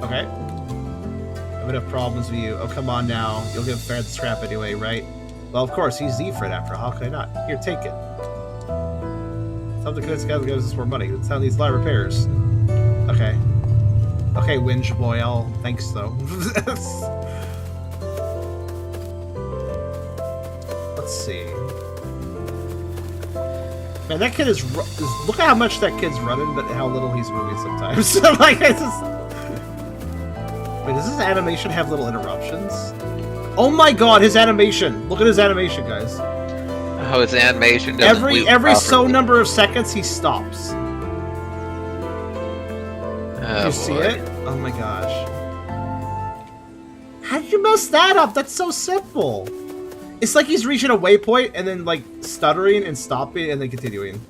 Okay. I would have problems with you. Oh, come on now. You'll give Fred the scrap anyway, right? Well, of course, he's the Fred after all. How could I not? Here, take it. Tell the this guy gives us more money. The town needs a lot of repairs. Okay. Okay, Winge boy. Thanks, though. Let's see. Man, that kid is... Look at how much that kid's running, but how little he's moving sometimes. Like, I just... Wait, does his animation have little interruptions? Oh my god, his animation! Look at his animation, guys. Oh, his animation doesn't move every so properly. number of seconds, he stops. Oh, you see boy. it? Oh my gosh. How did you mess that up? That's so simple. It's like he's reaching a waypoint and then like stuttering and stopping and then continuing.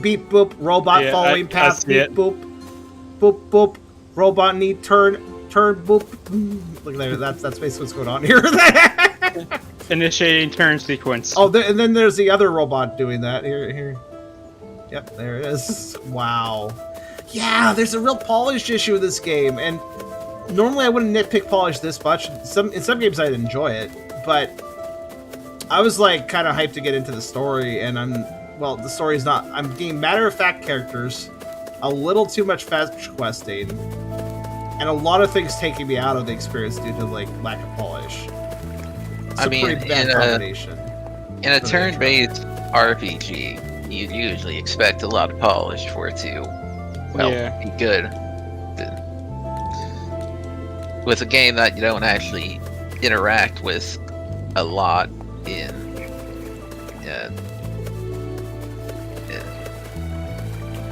Beep boop, robot following path, beep boop. Boop boop, robot need turn boop. Look there, that's basically what's going on here. Initiating turn sequence. Oh, and then there's the other robot doing that. Here. Yep, there it is. Wow. Yeah, there's a real polish issue with this game, and normally I wouldn't nitpick polish this much. In some games I'd enjoy it, but I was like kind of hyped to get into the story, and the story's not. I'm getting matter-of-fact characters, a little too much fetch questing, and a lot of things taking me out of the experience due to like lack of polish. It's a pretty bad combination. In a turn-based RPG, you'd usually expect a lot of polish for it to, be good. With a game that you don't actually interact with a lot in,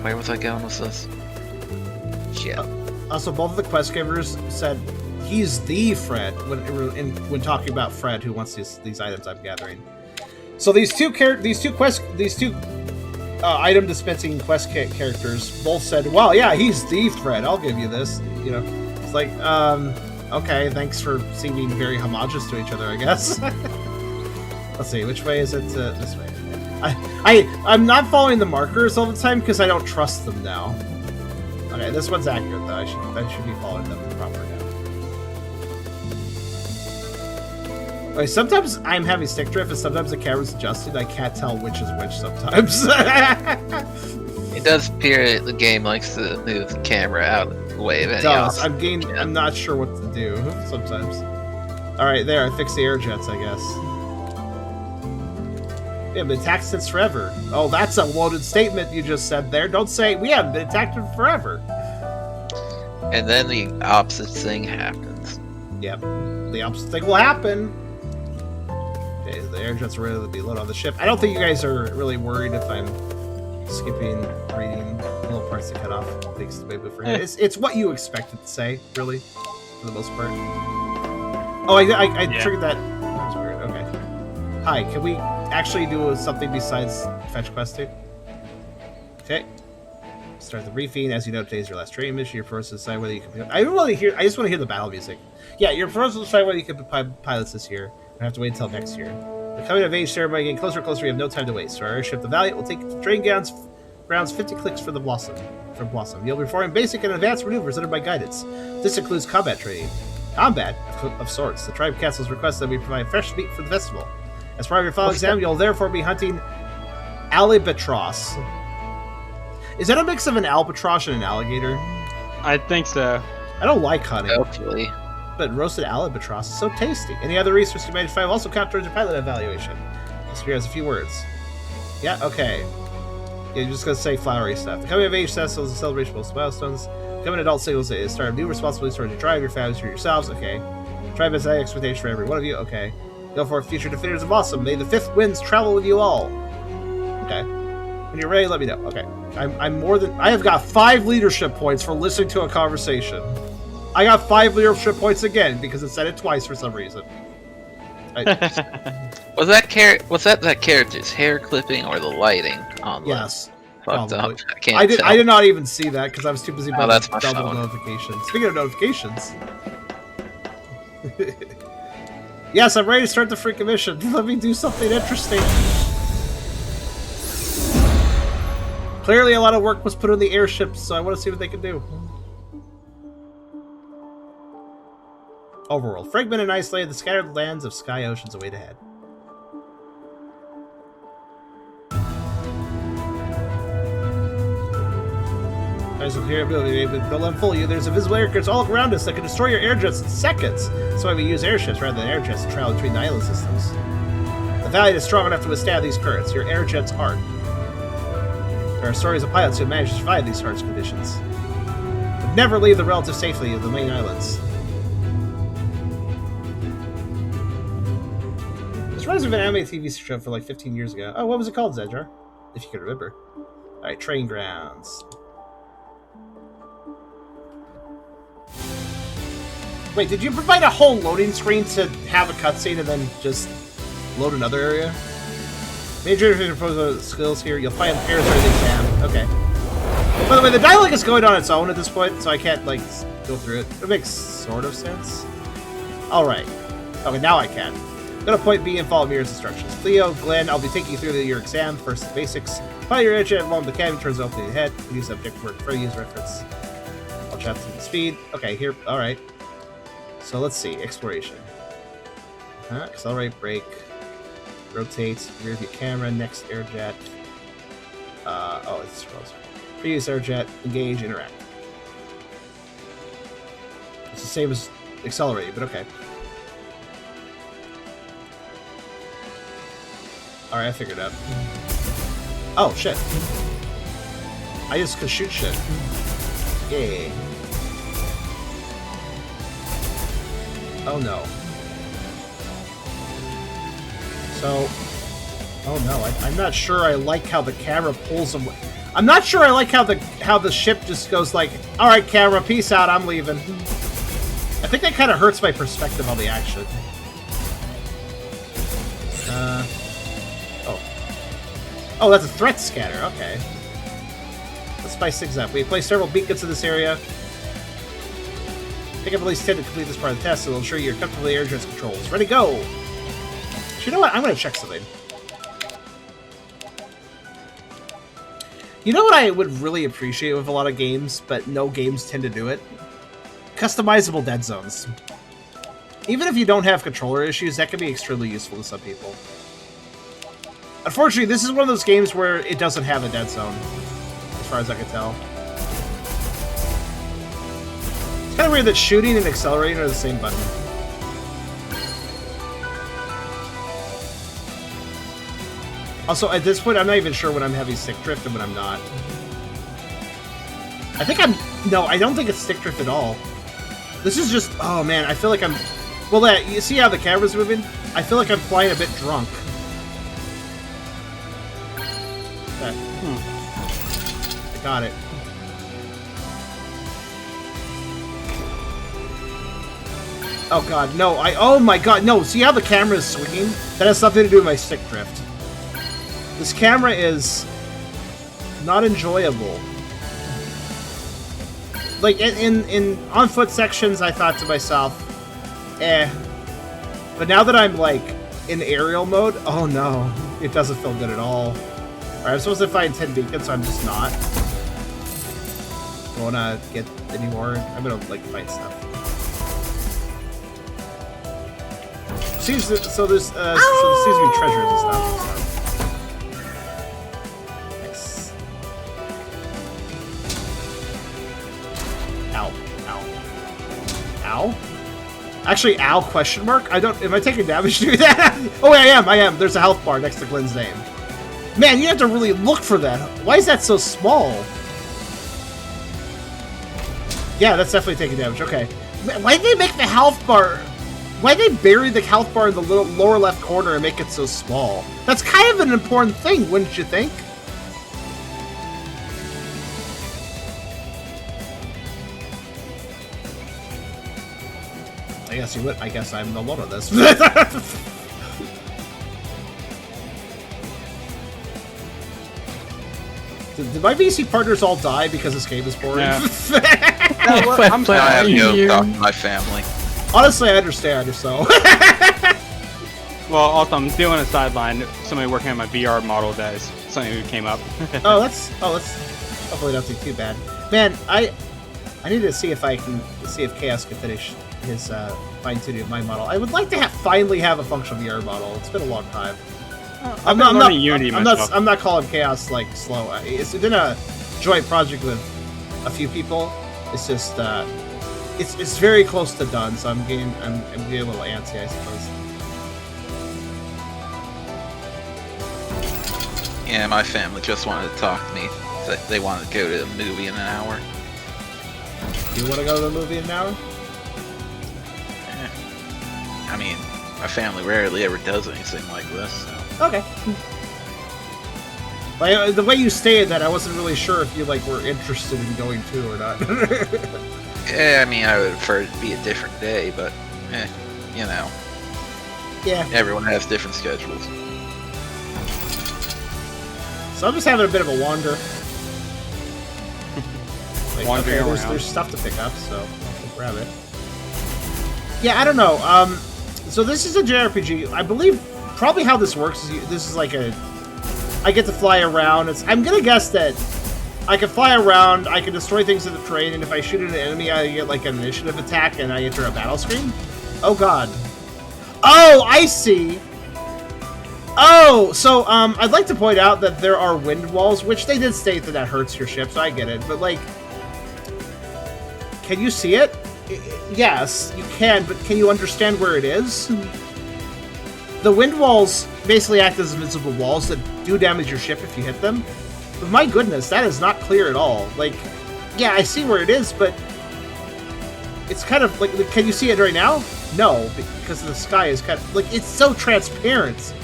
where was I going with this? Shit. Also, both of the quest givers said he's the Fred when talking about Fred who wants these items I'm gathering. So these two item dispensing quest characters both said, "Well, yeah, he's the Fred. I'll give you this." You know, it's like, okay, thanks for seeming very homogenous to each other, I guess. Let's see, which way is it? This way. I'm not following the markers all the time because I don't trust them now. Okay, this one's accurate though. I should be following them proper now. Okay, sometimes I'm having stick drift, and sometimes the camera's adjusted. I can't tell which is which sometimes. It does appear the game likes to move the camera out of the way of any does. obstacle. I'm not sure what to do sometimes. All right, there. I fixed the air jets, I guess. We haven't been attacked since forever. Oh, that's a loaded statement you just said there. Don't say we haven't been attacked in forever. And then the opposite thing happens. Yep. The opposite thing will happen. Okay, the air jets are ready to be loaded on the ship. I don't think you guys are really worried if I'm skipping reading little parts to cut off. Thanks to Baby for him. It's what you expected to say, really, for the most part. Oh, I triggered that. That was weird. Okay. Hi, can we actually do something besides fetch questing? Okay. Start the briefing. As you know, today's your last training mission. You're forced to decide whether you can. I just want to hear the battle music. Yeah, you're forced to decide whether you can be pilots this year. I have to wait until next year. The coming of age ceremony getting closer and closer. We have no time to waste. So our airship, the Valiant, will take training grounds 50 clicks for the Blossom. You'll be performing basic and advanced maneuvers under my guidance. This includes combat training. Combat of sorts. The tribe council's request that we provide fresh meat for the festival. As part of your final exam, you'll therefore be hunting albatross. Is that a mix of an albatross and an alligator? I think so. I don't like hunting. Hopefully. But roasted albatross is so tasty. Any other resource you might find will also count towards your pilot evaluation. This here has a few words. Yeah, okay. Yeah, you're just gonna say flowery stuff. The coming of age festival is a celebration of most milestones. Becoming an adult signals a start of new responsibilities towards your tribe, your families, for yourselves. Okay. Tribe has high expectation for every one of you. Okay. Go for future defenders of awesome. May the fifth winds travel with you all. Okay. When you're ready, let me know. Okay. I have got 5 leadership points for listening to a conversation. I got 5 leadership points again because it said it twice for some reason. Was that character's hair clipping or the lighting on Yes. Fucked up. Probably. I did not even see that because I was too busy about that's my double phone. notifications. Speaking of notifications. Yes, I'm ready to start the freaking mission. Let me do something interesting. Clearly a lot of work was put on the airships, so I want to see what they can do. Overworld. Fragmented and isolated, the scattered lands of sky oceans await ahead. Guys, look here, they'll unfold you. There's invisible aircrafts all around us that can destroy your air jets in seconds. That's why we use airships rather than air jets to travel between the island systems. The Valiant is strong enough to withstand these currents. Your air jets aren't. There are stories of pilots who managed to survive these harsh conditions. But never leave the relative safety of the main islands. This reminds me of an anime TV show for like 15 years ago. Oh, what was it called, Zedra? If you can remember. Alright, train grounds. Wait, did you provide a whole loading screen to have a cutscene and then just load another area? Major proposal skills here. You'll find pairs during the exam. Okay. By the way, the dialogue is going on its own at this point, so I can't, like, go through it. It makes sort of sense. Alright. Okay, now I can. Go to point B and follow Mira's instructions. Cleo, Glenn, I'll be taking you through your exam. First, the basics. Find your edge along the cabin, turns opening ahead. Use subject word for use reference. I'll chat to the speed. Okay, here. Alright. So let's see. Exploration. Accelerate, brake. Rotate, rear view camera, next air jet. It's scrolls. Previous air jet, engage, interact. It's the same as accelerating, but okay. Alright, I figured it out. Oh, shit. I just could shoot shit. Yeah. Oh no. So, oh no, I'm not sure I like how the camera pulls them. I'm not sure I like how the ship just goes like, all right, camera, peace out, I'm leaving. I think that kind of hurts my perspective on the action. Oh, that's a threat scanner. Okay. Let's spice things up. We place several beacons in this area. Pick up at least 10 to complete this part of the test, so we'll ensure you're comfortable with the air jets controls. Ready, go! You know what? I'm going to check something. You know what I would really appreciate with a lot of games, but no games tend to do it? Customizable dead zones. Even if you don't have controller issues, that can be extremely useful to some people. Unfortunately, this is one of those games where it doesn't have a dead zone, as far as I can tell. It's kind of weird that shooting and accelerating are the same button. Also, at this point, I'm not even sure when I'm having stick drift and when I'm not. I think I'm... No, I don't think it's stick drift at all. This is just... Oh, man, I feel like I'm... Well, you see how the camera's moving? I feel like I'm flying a bit drunk. I got it. Oh god, no, oh my god, no, see how the camera is swinging? That has something to do with my stick drift. This camera is not enjoyable. Like, in on-foot sections, I thought to myself, eh. But now that I'm, like, in aerial mode. Oh no, it doesn't feel good at all. Alright, I'm supposed to find 10 beacons, so I'm just not. Don't wanna get any more. I'm gonna like find stuff. Seems that, so there's so there seems to be treasures and stuff. Nice. Ow. Ow. Ow? Actually, ow, question mark? Am I taking damage to do that? Oh, I am. There's a health bar next to Glenn's name. Man, you have to really look for that. Why is that so small? Yeah, that's definitely taking damage, okay. Why did they make the health bar... Why did they bury the health bar in the little lower left corner and make it so small? That's kind of an important thing, wouldn't you think? I guess you would. I guess I'm alone on this. Did my VC partners all die because this game is boring? Yeah. I'm sorry. I have no talk to my family. Honestly, I understand, so. Well, also, I'm doing a sideline. Somebody working on my VR model that is something who came up. That's hopefully not too bad. Man, I need to see if Chaos can finish his fine tuning of my model. I would like to finally have a functional VR model. It's been a long time. I'm not calling Chaos like slow. It's been a joint project with a few people. It's just it's very close to done, so I'm getting a little antsy, I suppose. Yeah, my family just wanted to talk to me. They wanted to go to the movie in an hour. You want to go to the movie in an hour? I mean, my family rarely ever does anything like this, so. Okay. Like, the way you stated that, I wasn't really sure if you were interested in going to or not. Yeah, I mean, I would prefer it to be a different day, but, you know. Yeah. Everyone has different schedules. So I'm just having a bit of a wander. Wandering around. There's stuff to pick up, so I'll grab it. Yeah, I don't know. So this is a JRPG. I believe probably how this works is this is like I get to fly around. I'm gonna guess that I can fly around, I can destroy things in the terrain, and if I shoot at an enemy, I get like an initiative attack, and I enter a battle screen. Oh god. Oh, I see. Oh, so I'd like to point out that there are wind walls, which they did state that hurts your ship, so I get it. But can you see it? Yes, you can, but can you understand where it is? The wind walls basically act as invisible walls that do damage your ship if you hit them. But my goodness, that is not clear at all. Yeah, I see where it is, but it's kind of can you see it right now? No, because the sky is kind of it's so transparent.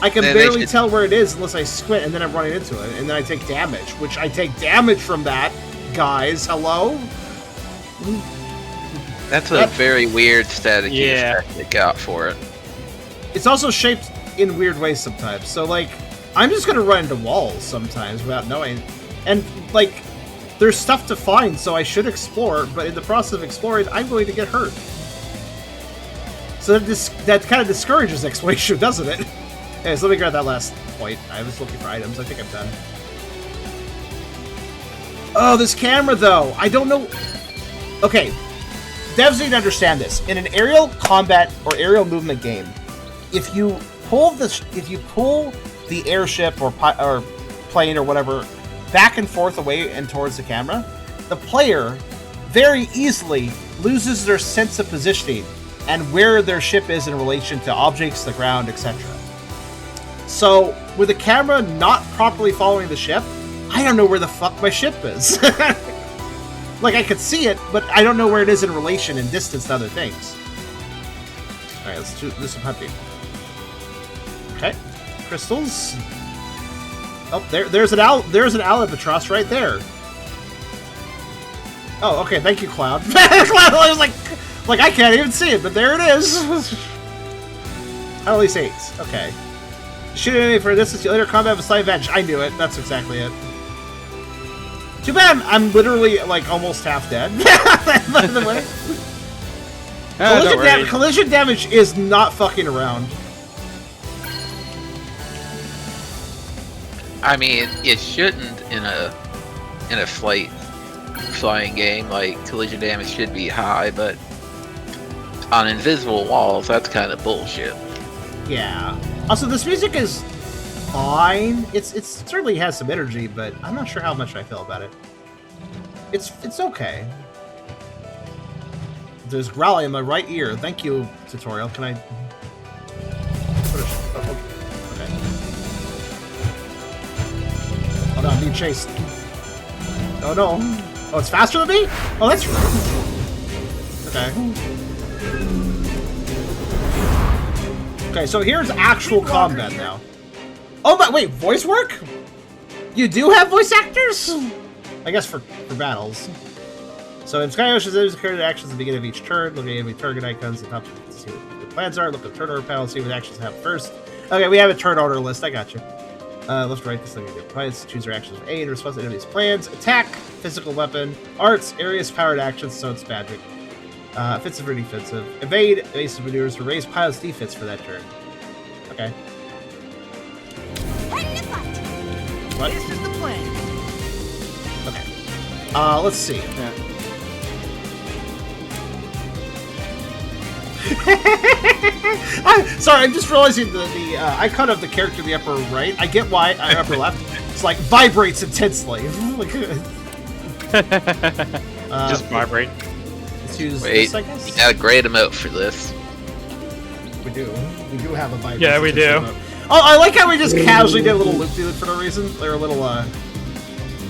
I can barely tell where it is unless I squint, and then I'm running into it, and then I take damage, which I take damage from that, guys. Hello? That's a very weird staticky effect they got for it. It's also shaped in weird ways sometimes. So, I'm just gonna run into walls sometimes without knowing. And, there's stuff to find, so I should explore, but in the process of exploring, I'm going to get hurt. So that kind of discourages exploration, doesn't it? Okay, so let me grab that last point. I was looking for items. I think I'm done. Oh, this camera, though. I don't know... Okay. Devs need to understand this. In an aerial combat or aerial movement game, if you pull the airship or plane or whatever back and forth away and towards the camera, the player very easily loses their sense of positioning and where their ship is in relation to objects, the ground, etc. So, with the camera not properly following the ship, I don't know where the fuck my ship is. I could see it, but I don't know where it is in relation and distance to other things. Alright, let's do some hunting. Okay. Crystals. Oh, there's an albatross right there. Oh, okay, thank you, Cloud. Cloud, I was like, I can't even see it, but there it is. At least 8. Okay. Shoot enemy for a distance, you later combat with slight advantage. I knew it. That's exactly it. Too bad I'm literally, almost half dead. By the way. Collision damage is not fucking around. I mean, it shouldn't in a flying game. Like, collision damage should be high, but on invisible walls, that's kind of bullshit. Yeah. Also, this music is fine. It certainly has some energy, but I'm not sure how much I feel about it. It's okay. There's growling in my right ear. Thank you, tutorial. Can I put it? Oh, okay. Oh no, I'm being chased. Oh no. Oh, it's faster than me? Oh, that's rude. Okay. Okay, so here's actual combat now. Oh, but wait, voice work? You do have voice actors? I guess for battles. So in Skyoshi's enemies occur actions at the beginning of each turn. Look at enemy target icons at the top to see what the plans are. Look at the turn order panel, see what actions have first. Okay, we have a turn order list. I got you. Left, right, this thing. Plans. Choose your actions with A in response to enemies' plans. Attack, physical weapon, arts, areas, powered actions. So it's magic. Offensive or defensive. Evade, evasive maneuvers to raise pilot's defense for that turn. Okay. What? This is the plan. Okay. Let's see. Yeah. Sorry, I'm just realizing the icon of the character in the upper right. I get why upper left. It's like vibrates intensely. Just vibrate. Let's use Wait, this, I guess. you got a great emote for this. We do. We do have a vibrate. Yeah, we do. Oh, I like how we just casually did a little loop for no reason. Or a little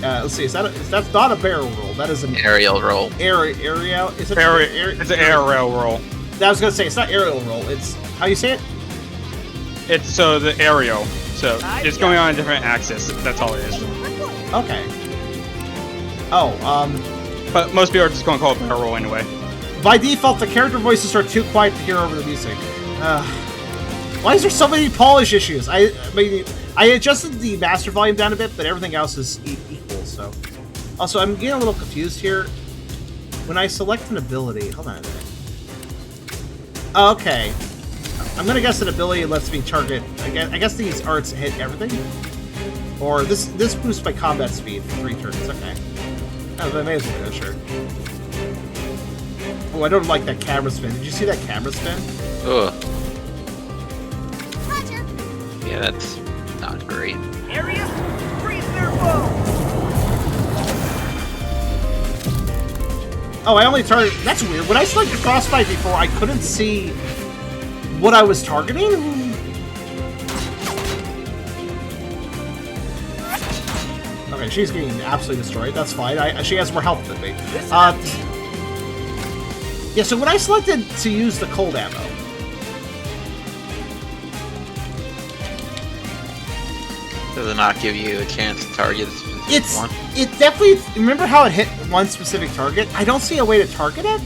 let's see. That's not a barrel roll. That is an Aerial roll. aerial. Is it It's an aerial roll. I was gonna say it's not aerial roll. It's how you say it. It's so the aerial. So it's going on a different axis. That's all it is. Okay. Oh, But most people are just going to call it barrel roll anyway. by default, the character voices are too quiet to hear over the music. Why is there so many polish issues? I mean, I adjusted the master volume down a bit, but everything else is equal. So, also, I'm getting a little confused here. When I select an ability, hold on a minute. Oh, okay, I'm gonna guess an ability lets me target. I guess these arts hit everything, or this boosts my combat speed for 3 turns. Okay, oh, I may as well go, sure. Oh, I don't like that camera spin. Did you see that camera spin? Ugh. Yeah, that's not great. Areas, freeze their foe. Oh, I only target. That's weird. When I selected Frostbite before, I couldn't see what I was targeting. Okay, she's getting absolutely destroyed. That's fine. She has more health than me. Yeah, so when I selected to use the cold ammo, Does it not give you a chance to target a specific one? it definitely. Remember how it hit one specific target? I don't see a way to target it.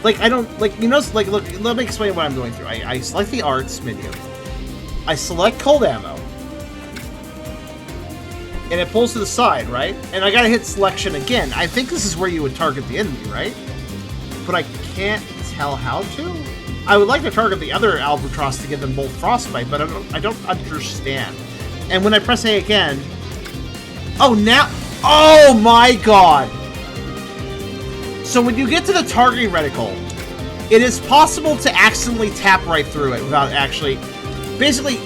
Like I don't like like look. Let me explain what I'm going through. I select the arts menu. I select cold ammo, and it pulls to the side, right? And I gotta hit selection again. I think this is where you would target the enemy, right? But I can't tell how to. I would like to target the other Albatross to give them both frostbite, but I don't understand. And when I press A again, oh now, oh my god! So when you get to the targeting reticle, it is possible to accidentally tap right through it without actually. Basically,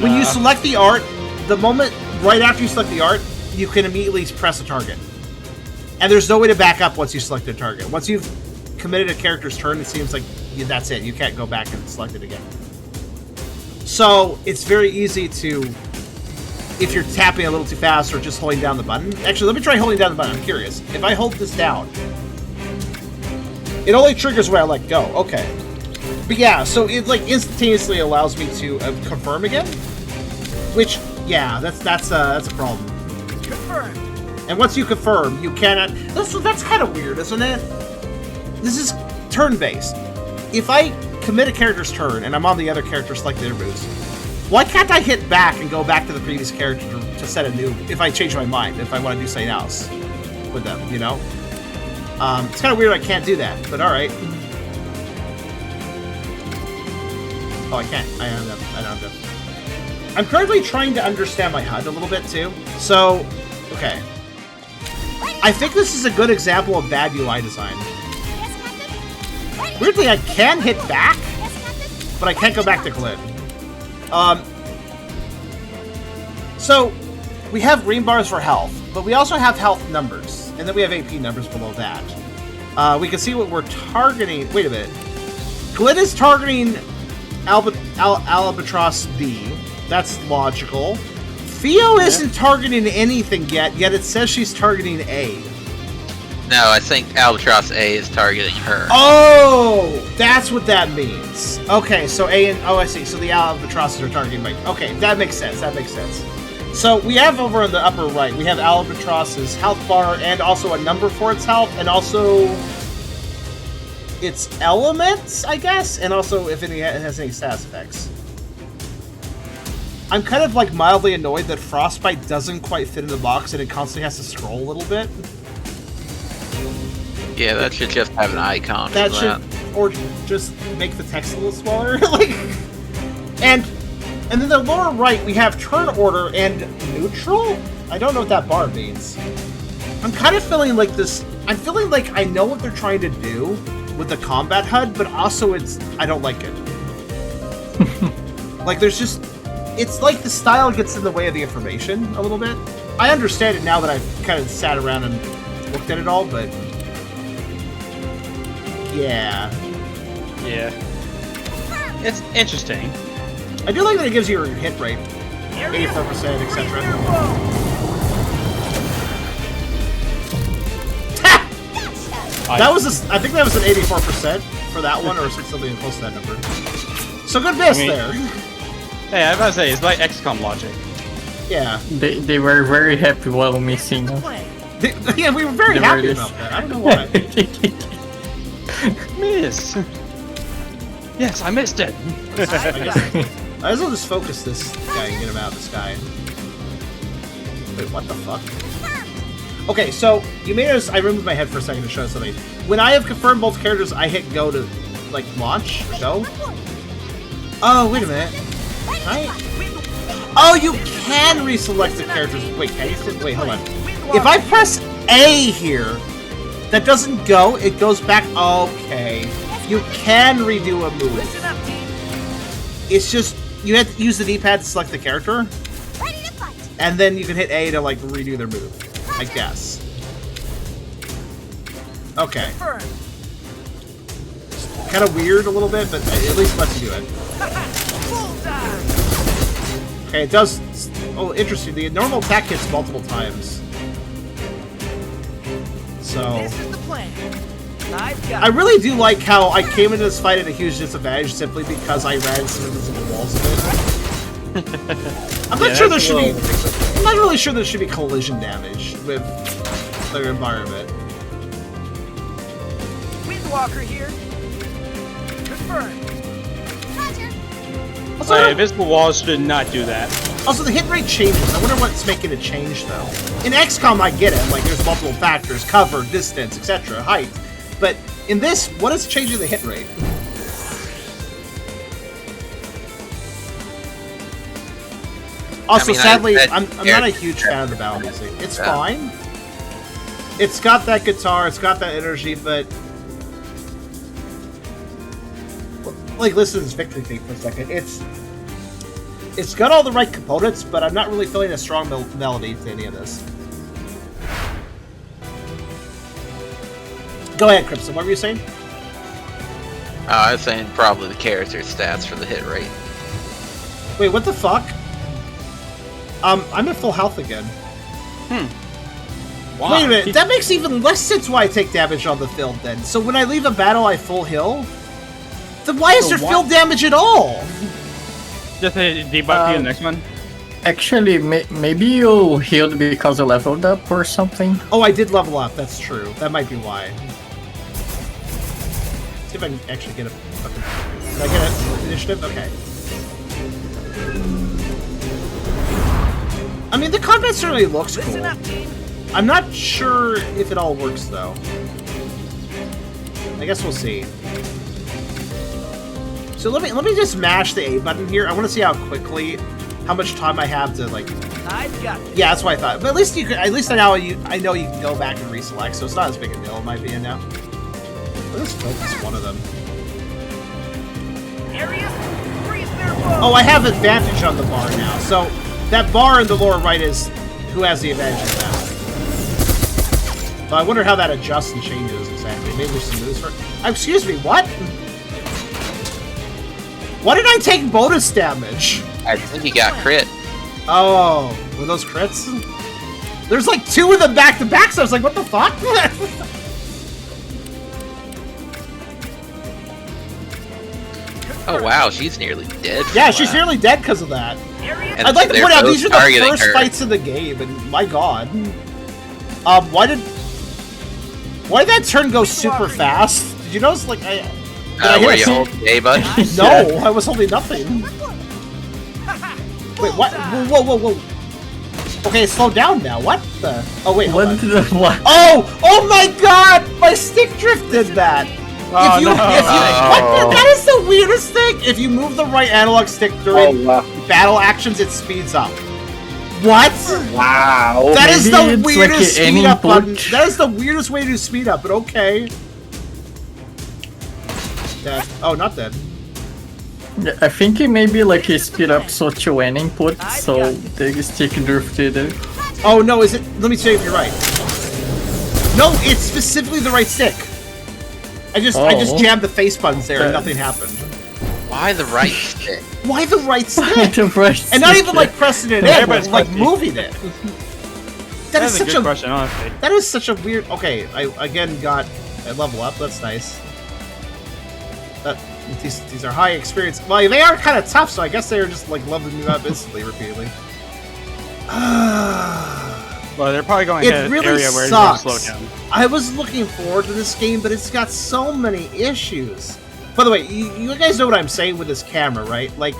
when you select the art, the moment right after you select the art, you can immediately press a target, and there's no way to back up once you select a target. Once you've committed a character's turn, it seems like that's it. You can't go back and select it again. So it's very easy to, if you're tapping a little too fast or just holding down the button. Actually, let me try holding down the button. I'm curious. If I hold this down, it only triggers when I let go. Okay. But yeah, so it like instantaneously allows me to confirm again. Which, yeah, that's a problem. Confirmed. And once you confirm, you cannot. That's kind of weird, isn't it? This is turn-based. If I commit a character's turn and I'm on the other character selecting their moves, why can't I hit back and go back to the previous character to set a new, if I change my mind, if I want to do something else with them, you know? It's kind of weird I can't do that, but alright. Oh, I can't. I don't have to. I'm currently trying to understand my HUD a little bit too. So, okay. I think this is a good example of bad UI design. Weirdly, I can hit back, but I can't go back to Glenn. So, we have green bars for health, but we also have health numbers, and then we have AP numbers below that. We can see what we're targeting. Wait a minute. Glenn is targeting Albatross B. That's logical. Theo isn't targeting anything yet it says she's targeting A. No, I think Albatross A is targeting her. Oh, that's what that means. Okay, so A and... Oh, I see. So the Albatrosses are targeting Mike. Okay, that makes sense. That makes sense. So we have over in the upper right, we have Albatross's health bar and also a number for its health, and also its elements, I guess, and also if it has any status effects. I'm kind of like mildly annoyed that Frostbite doesn't quite fit in the box and it constantly has to scroll a little bit. Yeah, that should just have an icon. That should, or just make the text a little smaller. Like, and then the lower right we have turn order and neutral. I don't know what that bar means. I'm kind of feeling like this. I'm feeling like I know what they're trying to do with the combat HUD, but also I don't like it. Like there's just. It's like the style gets in the way of the information a little bit. I understand it now that I've kind of sat around and looked at it all, but... Yeah. Yeah. It's interesting. I do like that it gives you your hit rate. 84%, etc. That was I think that was an 84% for that one, or something close to that number. So good miss there. Hey, I was about to say, it's like XCOM logic. Yeah. They were very happy while missing. Yeah, we were very happy about that. I don't know why. Miss! Yes, I missed it! I guess I'll just focus this guy and get him out of the sky. Wait, what the fuck? Okay, so you may notice I removed my head for a second to show something. When I have confirmed both characters, I hit go to, like, launch, go. Oh, wait a minute. Oh, you can reselect the characters. Wait, can you? Wait, hold on. If I press A here, that doesn't go. It goes back. Okay, you can redo a move. It's just you have to use the D-pad to select the character, and then you can hit A to like redo their move. I guess. Okay. Kind of weird a little bit, but at least lets you do it. Okay, it does... Oh, interesting. The normal attack hits multiple times. So... This is the plan. I really do like how I came into this fight at a huge disadvantage simply because I ran some invisible walls of it. I'm not sure there should be... I'm not really sure there should be collision damage with the environment. Windwalker here. Confirmed. Also, invisible walls should not do that. Also, the hit rate changes. I wonder what's making it change, though. In XCOM, I get it. Like, there's multiple factors. Cover, distance, etc., height. But in this, what is changing the hit rate? Also, sadly, I'm not a huge fan of the battle music. It's fine. It's got that guitar, it's got that energy, but... Like, listen to this victory theme for a second. It's got all the right components, but I'm not really feeling a strong melody to any of this. Go ahead, Crimson. What were you saying? I was saying probably the character stats for the hit rate. Wait, what the fuck? I'm at full health again. Why? Wait a minute. That makes even less sense why I take damage on the field then. So when I leave a battle, I full heal? Then why is there field damage at all? Just a debuff to the next one? Actually, maybe you healed because you leveled up or something. Oh, I did level up. That's true. That might be why. See if I can actually get a fucking... Did I get an initiative? Okay. I mean, the combat certainly looks cool. I'm not sure if it all works, though. I guess we'll see. So let me just mash the A button here. I want to see how quickly how much time I have to like. I've got this. Yeah, that's what I thought. But at least you could. At least I know you can go back and reselect, so it's not as big a deal in my opinion now. Let's focus one of them. Areas, freeze their bow. Oh, I have advantage on the bar now. So that bar in the lower right is who has the advantage of that. But I wonder how that adjusts and changes exactly. Maybe there's some moves for. Excuse me, what? Why did I take bonus damage? I think he got crit. Oh, were those crits? There's like 2 of them back to back, so I was like, what the fuck? Oh wow, she's nearly dead. Yeah, she's nearly dead because of that. Areas, And I'd like to they're point out both these are the targeting first her. fights in the game, and my god. Why did that turn go super fast? Did you notice? Like, did I Where hit you a- hold the A button? No, I was holding nothing. Wait, what? Whoa, whoa, whoa, whoa. Okay, slow down now. What the? Oh wait, hold on. What? Oh my god! My stick drift did that! Oh, no. What? That is the weirdest thing! If you move the right analog stick during battle actions, it speeds up. What? Wow. That is Maybe the it's weirdest like speed any up button. push. That is the weirdest way to do speed up, but okay. Dead. Oh, not dead. Yeah, I think it may be like a speed up such an input, so the stick drifted. Oh no, is it? Let me see if you're right. No, it's specifically the right stick. I just Oh. jammed the face buttons there and nothing happened. Why the right stick? Why the right stick? The first And not stick, even like pressing it in, Everybody's but like fucking- moving it. That is That's a such good a question, honestly. that is such a weird. Okay, I again got a level up. That's nice. These are high experience. Well, they are kind of tough, so I guess they're just like leveling me up instantly, repeatedly. Well, they're probably going to It hit really an area where it's going to sucks. slow down. I was looking forward to this game, but it's got so many issues. By the way, you guys know what I'm saying with this camera, right? Like,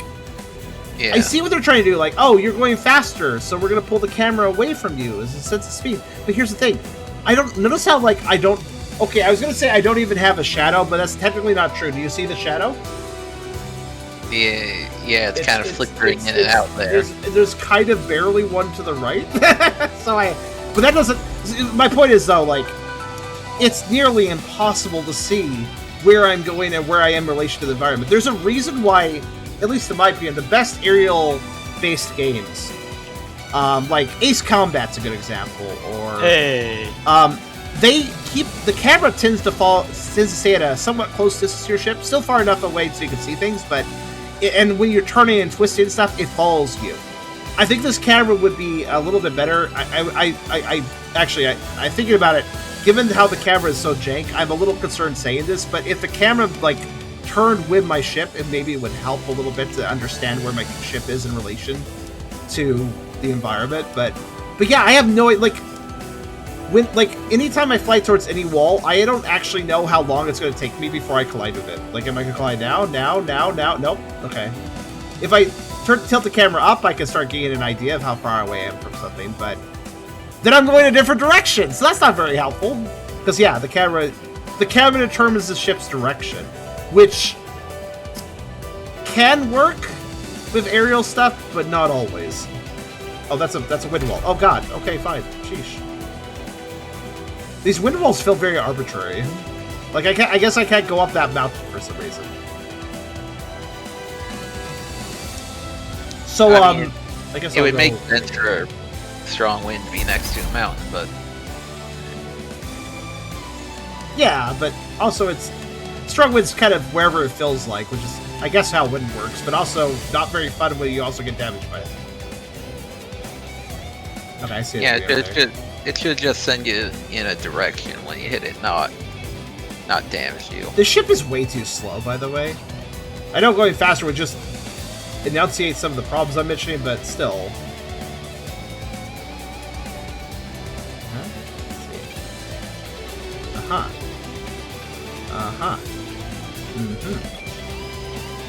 Yeah. I see what they're trying to do. Like, oh, you're going faster, so we're gonna pull the camera away from you as a sense of speed. But here's the thing: I don't notice how like I don't. Okay, I was gonna say I don't even have a shadow, but that's technically not true. Do you see the shadow? Yeah, it's kind of flickering in and out there. There's kind of barely one to the right. But that doesn't. My point is though, like, it's nearly impossible to see where I'm going and where I am in relation to the environment. There's a reason why, at least in my opinion, the best aerial-based games, like Ace Combat's a good example, or Hey. they keep the camera tends to stay at a somewhat close distance to your ship, still far enough away so you can see things, but and when you're turning and twisting and stuff, it follows you. I think this camera would be a little bit better. I actually thinking about it, given how the camera is so jank, I'm a little concerned saying this, but if the camera like turned with my ship, it maybe would help a little bit to understand where my ship is in relation to the environment. But yeah, I have no like. When anytime I fly towards any wall, I don't actually know how long it's going to take me before I collide with it. Like, am I going to collide now? Nope. Okay. If I tilt the camera up, I can start getting an idea of how far away I am from something, but then I'm going a different direction, so that's not very helpful. Because yeah, the camera determines the ship's direction, which can work with aerial stuff, but not always. Oh, that's a wind wall. Oh god. Okay, fine. Sheesh. These wind walls feel very arbitrary. Like, I guess I can't go up that mountain for some reason. So, I guess It I'll would go... make sense for a strong wind to be next to a mountain, but Yeah, but also it's... Strong wind's kind of wherever it feels like, which is, I guess, how wind works, but also not very fun when you also get damaged by it. Okay, I see it. yeah, there. it should just send you in a direction when you hit it, not damage you. The ship is way too slow, by the way. I know going faster would just enunciate some of the problems I'm mentioning, but still.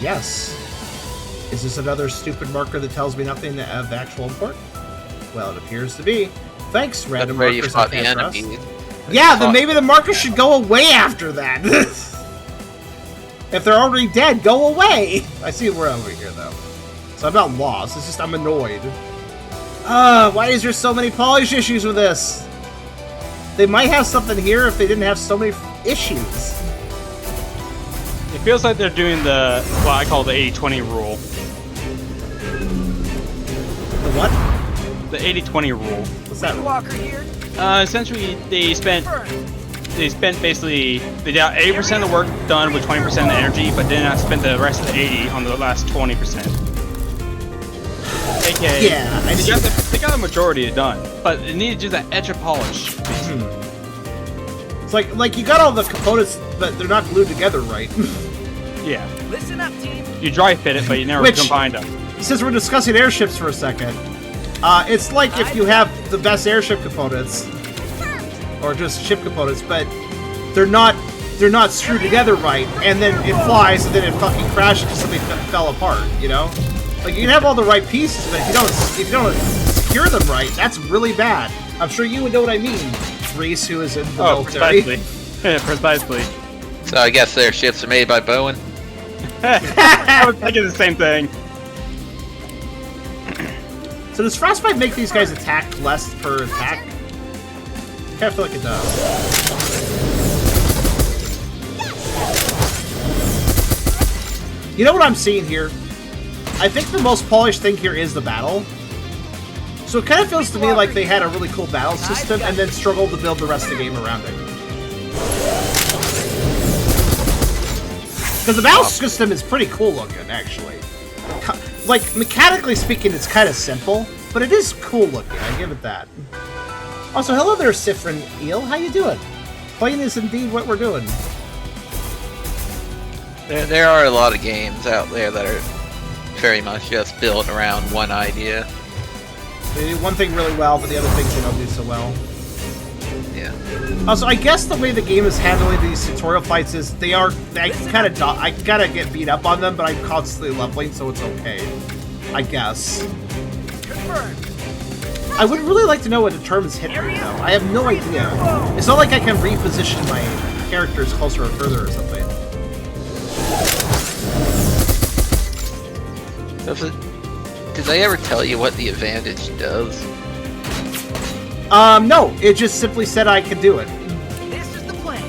Yes. Is this another stupid marker that tells me nothing of actual import? Well, it appears to be. Thanks, That's random where you markers. fought the I can't enemy. trust. Yeah, then maybe the marker should go away after that. If they're already dead, go away. I see we're over here, though. So I'm not lost, it's just I'm annoyed. Why is there so many polish issues with this? They might have something here if they didn't have so many issues. It feels like they're doing the what I call the 80-20 rule. The what? The 80-20 rule. What's that? Walker here. Essentially, they spent basically they got 80% of the work done with 20% of the energy, but did not spend the rest of the 80 on the last 20%. AKA, Yeah, I see they got the majority done, but it needed just that edge of polish. It's like you got all the components, but they're not glued together right. Yeah, Listen up, team. you dry fit it, but you never combined them. Since we're discussing airships for a second, it's like if you have the best airship components, or just ship components, but they're not screwed together right, and then it flies, and then it fucking crashes because something fell apart. You know, like you can have all the right pieces, but if you don't secure them right, that's really bad. I'm sure you would know what I mean, Reese, who is in the military. Precisely. Precisely. So I guess their ships are made by Boeing. I was thinking the same thing. So does Frostbite make these guys attack less per attack? I kind of feel like it does. You know what I'm seeing here? I think the most polished thing here is the battle. So it kind of feels to me like they had a really cool battle system and then struggled to build the rest of the game around it. Because the battle system is pretty cool looking, actually. Like, mechanically speaking, it's kind of simple, but it is cool looking, I give it that. Also, hello there, Sifrin Eel, how you doing? Playing is indeed what we're doing. There are a lot of games out there that are very much just built around one idea. They do one thing really well, but the other things they don't do so well. Yeah. Also, I guess the way the game is handling these tutorial fights is I gotta get beat up on them, but I'm constantly leveling, so it's okay. I guess. Confirmed. I would really like to know what determines hit rate, though. I have no idea. It's not like I can reposition my characters closer or further or something. Did they ever tell you what the advantage does? No. It just simply said I could do it. This is the plan.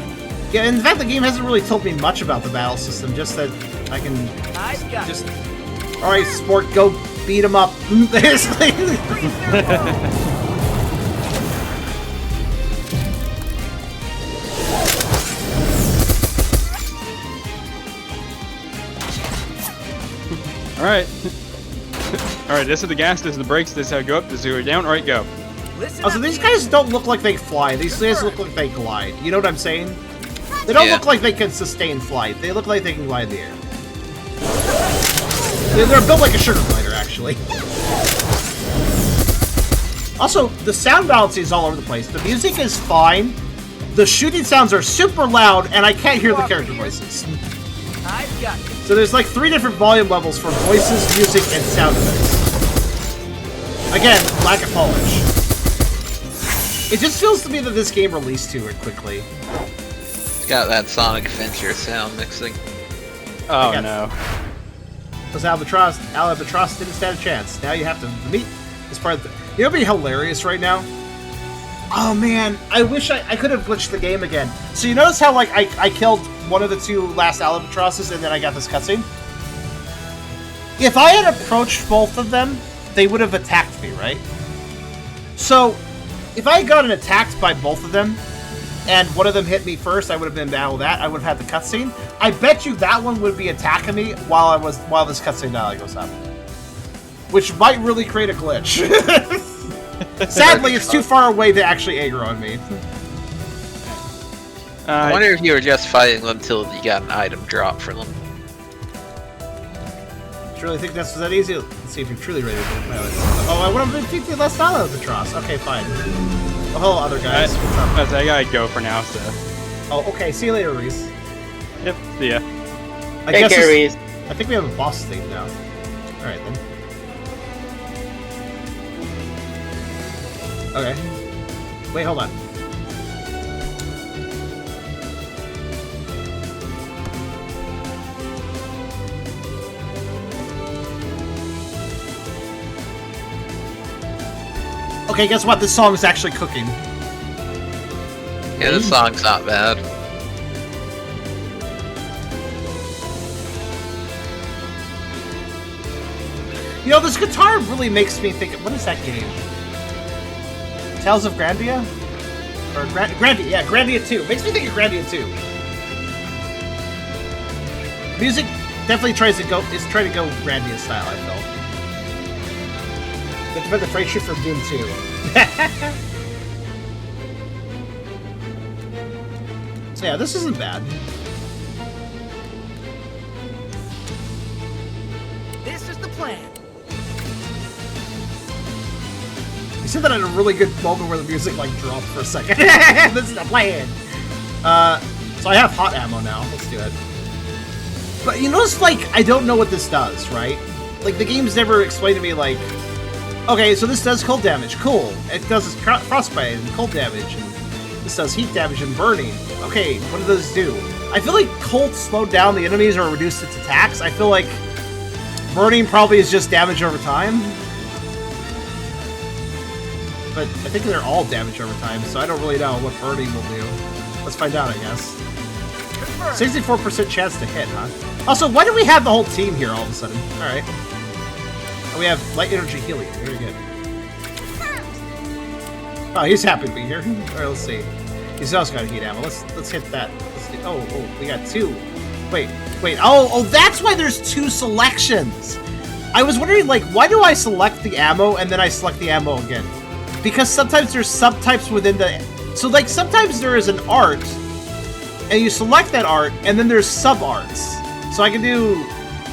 Yeah, in fact, the game hasn't really told me much about the battle system, just that I can I've got just... Alright, sport, go beat him up. Basically. Alright. Alright, this is the gas, this is the brakes, this is how you go up, this is how you go down. Alright, go. Listen Also, up, these team. guys don't look like they fly. These guys look like they glide. You know what I'm saying? They don't Yeah. look like they can sustain flight. They look like they can glide in the air. They're built like a sugar glider, actually. Also, the sound balancing is all over the place. The music is fine. The shooting sounds are super loud, and I can't hear the character voices. I've got you. So there's like 3 different volume levels for voices, music, and sound effects. Again, lack of polish. It just feels to me that this game released too quickly. It's got that Sonic Adventure sound mixing. Oh got- no. Because Albatross didn't stand a chance. Now you have to meet this part of the... You know what'd be hilarious right now? Oh man, I wish I could have glitched the game again. So you notice how like I killed one of the 2 last Albatrosses and then I got this cutscene? If I had approached both of them, they would have attacked me, right? So, if I had gotten attacked by both of them, and one of them hit me first, I would have been battle that. I would have had the cutscene. I bet you that one would be attacking me while this cutscene dialogue goes up, which might really create a glitch. Sadly, it's too far away to actually aggro on me. I wonder if you were just fighting them until you got an item drop from them. Do you really think that's that easy? Let's see if you're truly ready to do it. Oh, I want to defeat the last Albatross. Okay, fine. Oh, hello, other guys. What's up? I gotta go for now, so. Oh, okay. See you later, Reese. Yep, see ya. I Take guess care, this- Reese. I think we have a boss theme now. Alright then. Okay. Wait, hold on. Okay, guess what? This song is actually cooking. Yeah, this song's not bad. You know, this guitar really makes me think. What is that game? Tales of Grandia? Or Grandia? Yeah, Grandia 2. Makes me think of Grandia 2. Music definitely tries to go. Is trying to go Grandia style. I felt. But the phrase shoot from Doom 2. So yeah, this isn't bad. This is the plan. You said that at a really good moment where the music like dropped for a second. This is the plan. So I have hot ammo now. Let's do it. But you notice, like, I don't know what this does, right? Like, the game's never explained to me, like, okay, so this does cold damage. Cool. It does frostbite and cold damage, and this does heat damage and burning. Okay, what do those do? I feel like cold slowed down the enemies or reduced its attacks. I feel like burning probably is just damage over time. But I think they're all damage over time, so I don't really know what burning will do. Let's find out, I guess. 64% chance to hit, huh? Also, why do we have the whole team here all of a sudden? Alright. We have light energy healing. Very good. Oh, he's happy to be here. Alright, let's see. He's also got heat ammo. Let's hit that. Oh, we got two. Wait. Oh, that's why there's two selections. I was wondering, like, why do I select the ammo and then I select the ammo again? Because sometimes there's subtypes within the... So, like, sometimes there is an art, and you select that art, and then there's sub-arts. So I can do...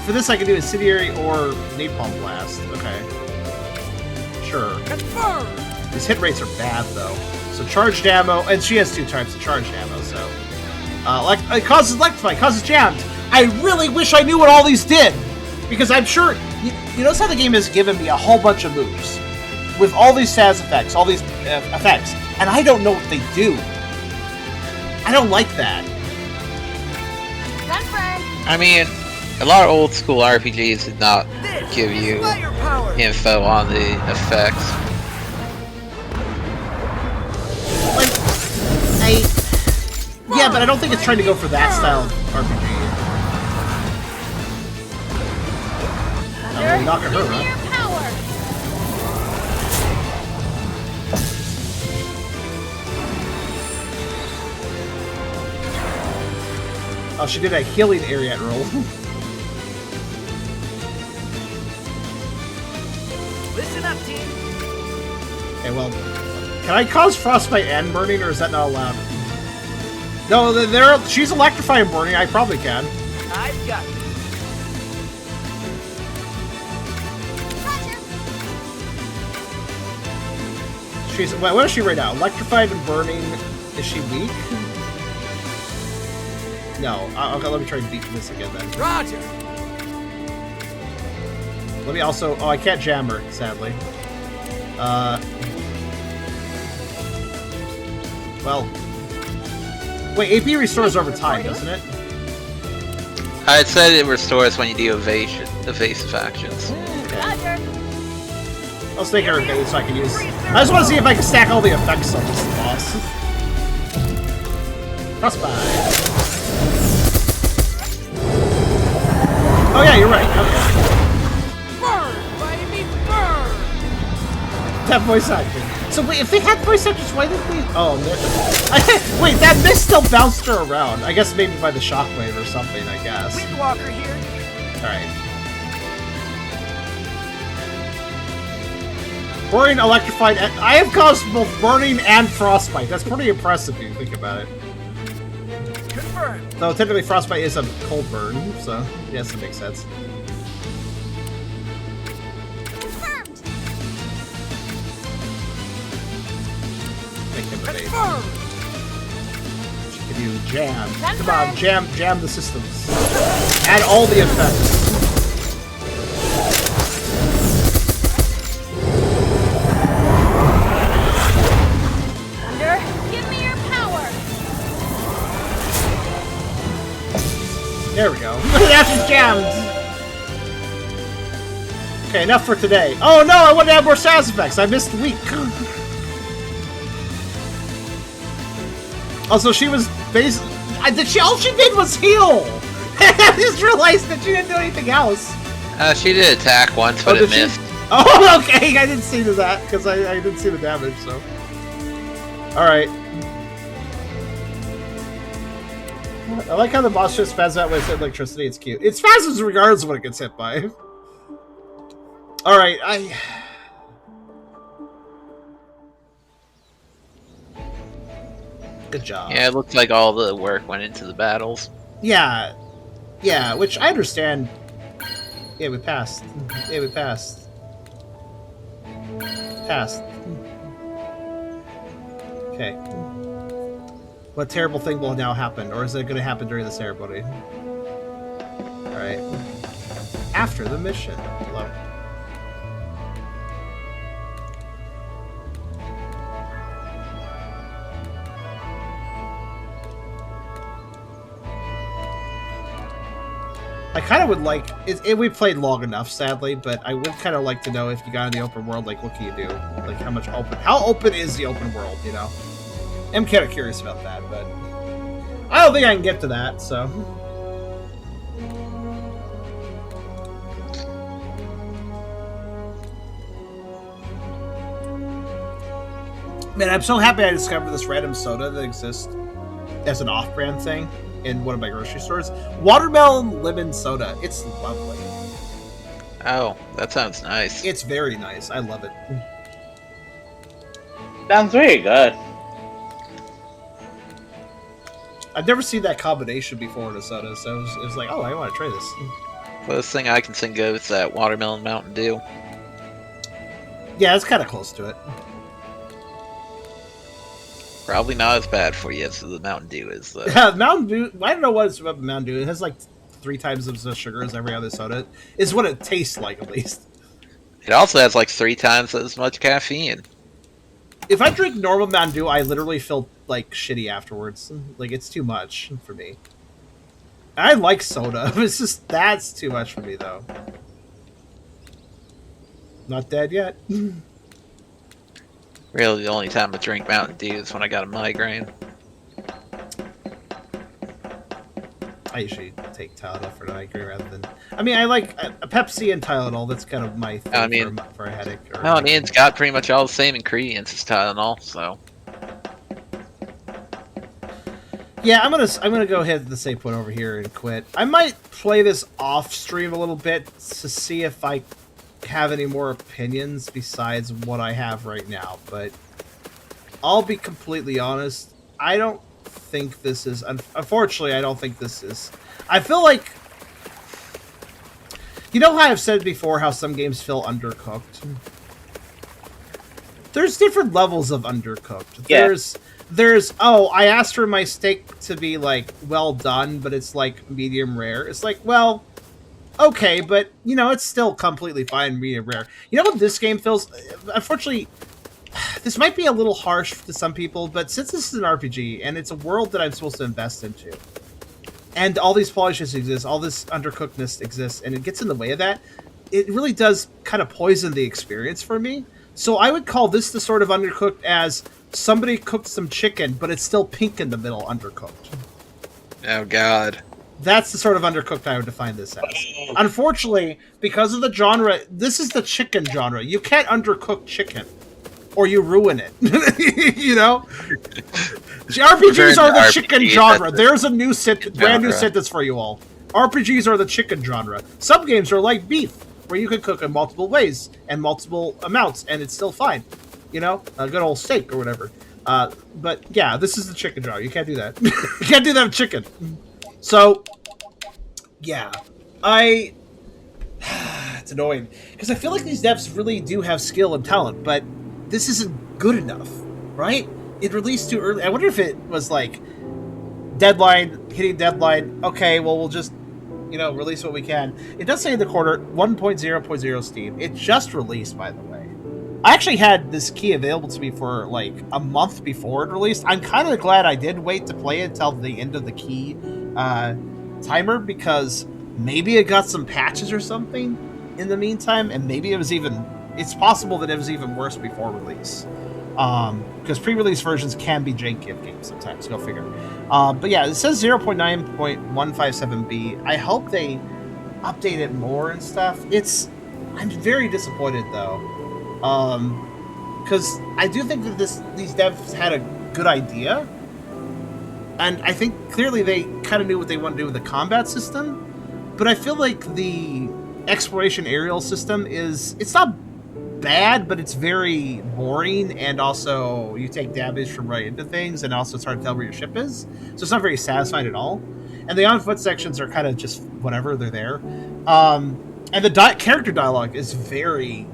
For this, I can do Incendiary or Napalm Blast. Okay. Sure. His hit rates are bad, though. So charged ammo, and she has 2 types of charged ammo, so... like, it causes electrify, it causes jammed. I really wish I knew what all these did! Because I'm sure... You notice how the game has given me a whole bunch of moves. With all these status effects, all these effects, and I don't know what they do. I don't like that. I mean, a lot of old school RPGs did not give you info on the effects. Like, yeah, but I don't think it's trying to go for that style of RPG. Not really knocking her, huh? Oh, she did a healing area roll. Listen up, team. Okay, well, can I cause frostbite and burning, or is that not allowed? No, she's electrifying burning. I probably can. I've got you. She's what is she right now? Electrified and burning. Is she weak? No. Okay, let me try and beat this again then. Roger. Let me also... Oh, I can't jam her, sadly. Well... Wait, AP restores over time, doesn't it? I said it restores when you do evasive actions. Roger. Let's take her evade so I can use... I just want to see if I can stack all the effects on this boss. Frostbite. Oh yeah, you're right. Okay. Burn, baby, burn. That voice acting. So wait, if they had voice actors, why didn't we? Oh, wait, that mist still bounced her around. I guess maybe by the shockwave or something. I guess. Windwalker here. All right. Burning, electrified. I have caused both burning and frostbite. That's pretty impressive if you think about it. Confirmed. Though technically frostbite is a cold burn, so yes, that makes sense. Confirmed. Make him evade. Confirmed. She can do jam. Come on, jam the systems. Add all the effects. There we go. Now she's jammed! Okay, enough for today. Oh no, I want to add more sound effects. I missed the week. Also, she was basically... all she did was heal! I just realized that she didn't do anything else. She did attack once, but it missed. Oh, okay, I didn't see that, because I didn't see the damage, so... Alright. I like how the boss just spazzes out when it's hit electricity, it's cute. It spazzes regardless of what it gets hit by. Alright, Good job. Yeah, it looked like all the work went into the battles. Yeah. Yeah, which I understand. Yeah, we passed. Yeah, we passed. Passed. Okay. What terrible thing will now happen? Or is it going to happen during the ceremony? Alright. After the mission. Hello. I kind of would like... we played long enough, sadly, but I would kind of like to know if you got in the open world, like, what can you do? Like, how open is the open world, you know? I'm kind of curious about that, but... I don't think I can get to that, so... Man, I'm so happy I discovered this random soda that exists as an off-brand thing in one of my grocery stores. Watermelon lemon soda. It's lovely. Oh, that sounds nice. It's very nice. I love it. Sounds very good. I've never seen that combination before in a soda, so it was like, oh, I want to try this. Closest thing I can think of is that watermelon Mountain Dew. Yeah, it's kind of close to it. Probably not as bad for you as the Mountain Dew is, though. Yeah, Mountain Dew, I don't know what it's about Mountain Dew. It has like 3 times as much sugar as every other soda. Is what it tastes like, at least. It also has like 3 times as much caffeine. If I drink normal Mountain Dew, I literally feel like shitty afterwards. Like, it's too much for me. I like soda. It's just, that's too much for me, though. Not dead yet. Really, the only time I drink Mountain Dew is when I got a migraine. I usually take Tylenol for migraine rather than... I mean, I like a Pepsi and Tylenol. That's kind of my thing for a headache. Well, I mean, it's got pretty much all the same ingredients as Tylenol, so... Yeah, I'm gonna go ahead to the save point over here and quit. I might play this off stream a little bit to see if I have any more opinions besides what I have right now, but I'll be completely honest, I don't think this is... Unfortunately, I don't think this is... I feel like... You know how I've said before how some games feel undercooked? There's different levels of undercooked. Yeah. There's, oh, I asked for my steak to be, like, well done, but it's, like, medium rare. It's like, well... Okay, but, you know, it's still completely fine, medium rare. You know what this game feels? Unfortunately, this might be a little harsh to some people, but since this is an RPG, and it's a world that I'm supposed to invest into, and all these polishes exist, all this undercookedness exists, and it gets in the way of that, it really does kind of poison the experience for me. So I would call this the sort of undercooked as somebody cooked some chicken, but it's still pink in the middle, undercooked. Oh, God. That's the sort of undercooked I would define this as. Unfortunately, because of the genre, this is the chicken genre. You can't undercook chicken, or you ruin it. You know? RPGs are the chicken genre. There's a new brand new sentence for you all. RPGs are the chicken genre. Some games are like beef, where you can cook in multiple ways and multiple amounts, and it's still fine. You know? A good old steak or whatever. But yeah, this is the chicken genre. You can't do that. You can't do that with chicken. So, yeah, it's annoying, because I feel like these devs really do have skill and talent, but this isn't good enough, right? It released too early. I wonder if it was like, hitting deadline, okay, well, we'll just, you know, release what we can. It does say in the corner, 1.0.0 Steam. It just released, by the way. I actually had this key available to me for, like, a month before it released. I'm kind of glad I did wait to play it until the end of the key timer, because maybe it got some patches or something in the meantime, and maybe it was even... It's possible that it was even worse before release. Because pre-release versions can be janky of games sometimes. Go figure. But yeah, it says 0.9.157b. I hope they update it more and stuff. I'm very disappointed though, because I do think that these devs had a good idea, and I think clearly they kind of knew what they want to do with the combat system. But I feel like the exploration aerial system it's not bad, but it's very boring, and also you take damage from right into things, and also it's hard to tell where your ship is, so it's not very satisfying at all. And the on foot sections are kind of just whatever, they're there. And the character dialogue is very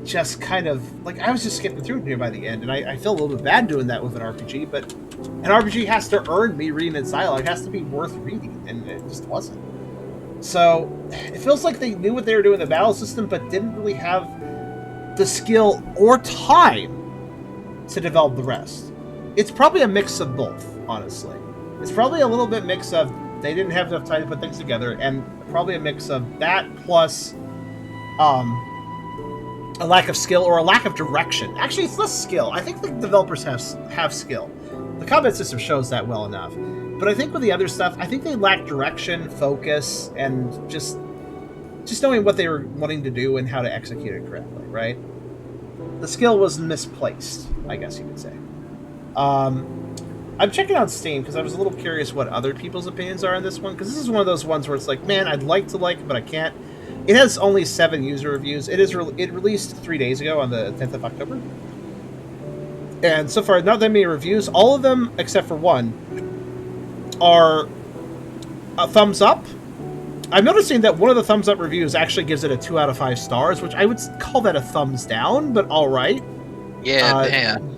just kind of like, I was just skipping through it here by the end, and I feel a little bit bad doing that with an RPG, but an RPG has to earn me reading its dialogue. It has to be worth reading, and it just wasn't. So it feels like they knew what they were doing in the battle system, but didn't really have the skill or time to develop the rest. It's probably a mix of both, honestly. It's probably a little bit mix of they didn't have enough time to put things together, and probably a mix of that plus a lack of skill or a lack of direction. Actually, it's less skill. I think the developers have skill. The combat system shows that well enough. But I think with the other stuff, I think they lack direction, focus, and just knowing what they were wanting to do and how to execute it correctly, right? The skill was misplaced, I guess you could say. I'm checking out Steam because I was a little curious what other people's opinions are on this one, because this is one of those ones where it's like, man, I'd like to like it, but I can't. It has only 7 user reviews. It released 3 days ago on the 10th of October. And so far, not that many reviews. All of them, except for one, are a thumbs up. I'm noticing that one of the thumbs up reviews actually gives it a 2 out of 5 stars, which I would call that a thumbs down, but all right. Yeah, damn.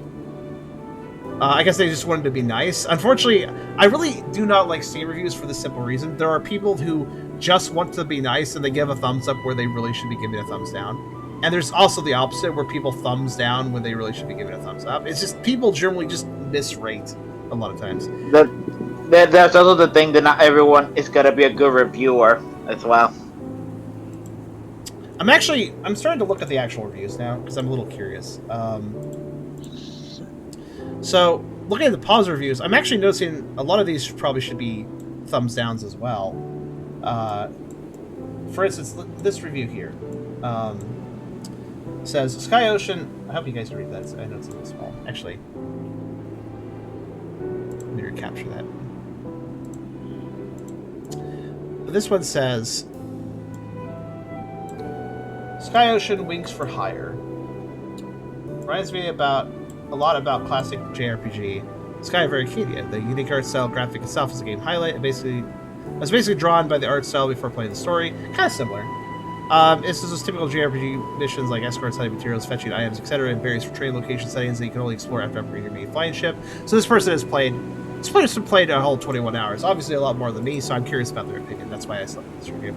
I guess they just wanted to be nice. Unfortunately, I really do not like Steam reviews for the simple reason. There are people who just want to be nice and they give a thumbs up where they really should be giving a thumbs down. And there's also the opposite where people thumbs down when they really should be giving a thumbs up. It's just people generally just misrate a lot of times. There's also the thing that not everyone is going to be a good reviewer as well. I'm starting to look at the actual reviews now because I'm a little curious. So, looking at the positive reviews, I'm actually noticing a lot of these probably should be thumbs downs as well. For instance, this review here says, Sky Ocean... I hope you guys can read that. I know it's a little small. Actually, let me recapture that. This one says, Sky Ocean winks for hire. Reminds me a lot about classic JRPG Sky of Arcadia. The unique art style graphic itself is a game highlight. I was basically drawn by the art style before playing the story. Kind of similar. This is typical JRPG missions like escorts, hunting materials, fetching items, etc. in various train location settings that you can only explore after upgrading your main flying ship. So this person has played a whole 21 hours. Obviously a lot more than me, so I'm curious about their opinion. That's why I selected this review.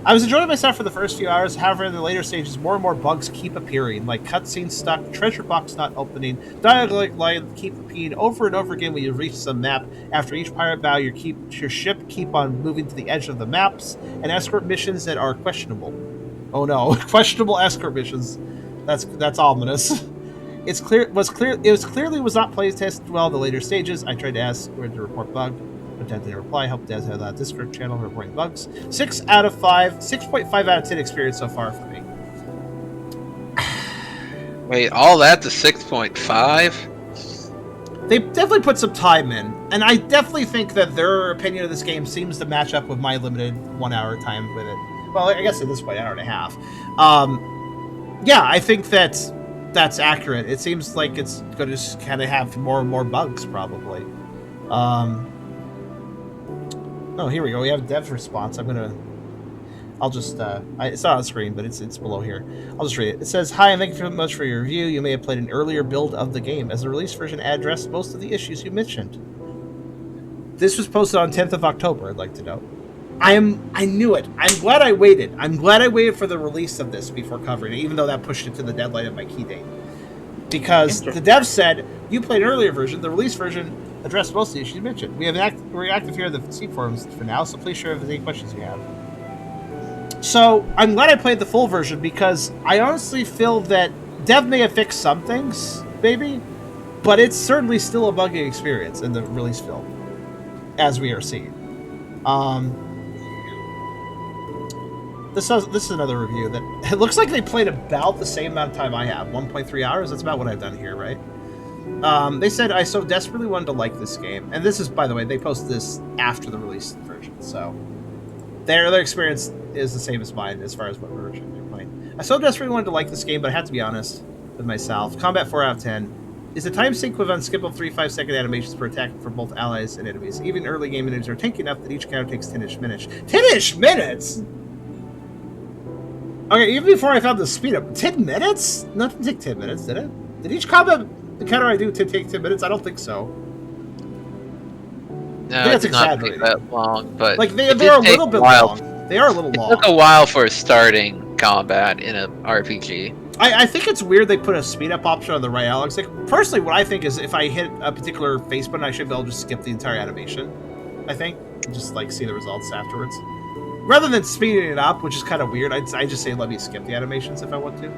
I was enjoying myself for the first few hours. However, in the later stages, more and more bugs keep appearing, like cutscenes stuck, treasure box not opening, dialogue line keep repeating over and over again when you reach some map. After each pirate battle, your ship keep on moving to the edge of the maps, and escort missions that are questionable. Oh no, questionable escort missions. That's ominous. It was clearly not play tested well in the later stages. I tried to ask where to report bug, but didn't reply. Help Des have that Discord channel reporting bugs. 6.5 out of 10 experience so far for me. Wait, all that to 6.5? They definitely put some time in, and I definitely think that their opinion of this game seems to match up with my limited 1 hour time with it. Well, I guess at this point, 1.5 hours. Yeah, I think that's accurate. It seems like it's going to just kind of have more and more bugs, probably. Oh, here we go. We have a dev response. I'll just, it's not on screen, but it's below here. I'll just read it. It says, "Hi, and thank you very much for your review. You may have played an earlier build of the game, as the release version addressed most of the issues you mentioned. This was posted on 10th of October, I'd like to note. I knew it. I'm glad I waited. I'm glad I waited for the release of this before covering it, even though that pushed it to the deadline of my key date. Because the dev said, you played an earlier version, the release version addressed most of the issues you mentioned. We're active here in the Steam forums for now, so please share if there's any questions you have." So, I'm glad I played the full version, because I honestly feel that dev may have fixed some things, maybe, but it's certainly still a buggy experience in the release film, as we are seeing. This is another review that it looks like they played about the same amount of time I have, 1.3 hours. That's about what I've done here, right? They said, I so desperately wanted to like this game. And this is, by the way, they posted this after the release version, so their experience is the same as mine as far as what version they're playing. I so desperately wanted to like this game, but I have to be honest with myself. Combat 4 out of 10. Is the time sync with unskippable 3 5-second animations per attack for both allies and enemies. Even early game enemies are tanky enough that each counter takes 10-ish minutes. 10-ish minutes?! Okay, even before I found the speed up, 10 minutes? Nothing take 10 minutes, did it? Did each combat encounter I do take 10 minutes? I don't think so. No, that's it's not exaggerated. that long, but Like, it they're a did take little bit while. long. They are a little It long. took a while for starting combat in an RPG. I think it's weird they put a speed up option on the right Alex. Like, personally, what I think is if I hit a particular face button, I should be able to just skip the entire animation. I think. Just, like, see the results afterwards. Rather than speeding it up, which is kind of weird, I just say let me skip the animations if I want to.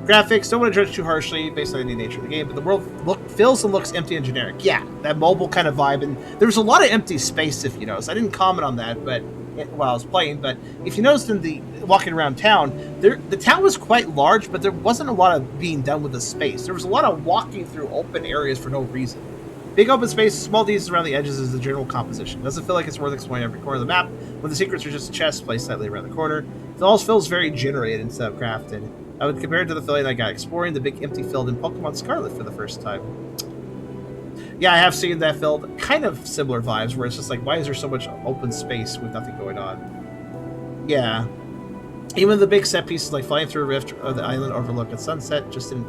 Graphics, don't want to judge too harshly based on the nature of the game, but the world feels and looks empty and generic. Yeah, that mobile kind of vibe, and there's a lot of empty space if you notice. I didn't comment on that, but while I was playing, but if you noticed in the walking around town, the town was quite large, but there wasn't a lot of being done with the space. There was a lot of walking through open areas for no reason. Big open space, small details around the edges is the general composition. Doesn't feel like it's worth exploring every corner of the map, when the secrets are just chests placed slightly around the corner. It all feels very generated instead of crafted. I would compare it to the feeling I got exploring the big empty field in Pokemon Scarlet for the first time. Yeah, I have seen that field. Kind of similar vibes, where it's just like, why is there so much open space with nothing going on? Yeah. Even the big set pieces like flying through a rift or the island overlook at sunset just didn't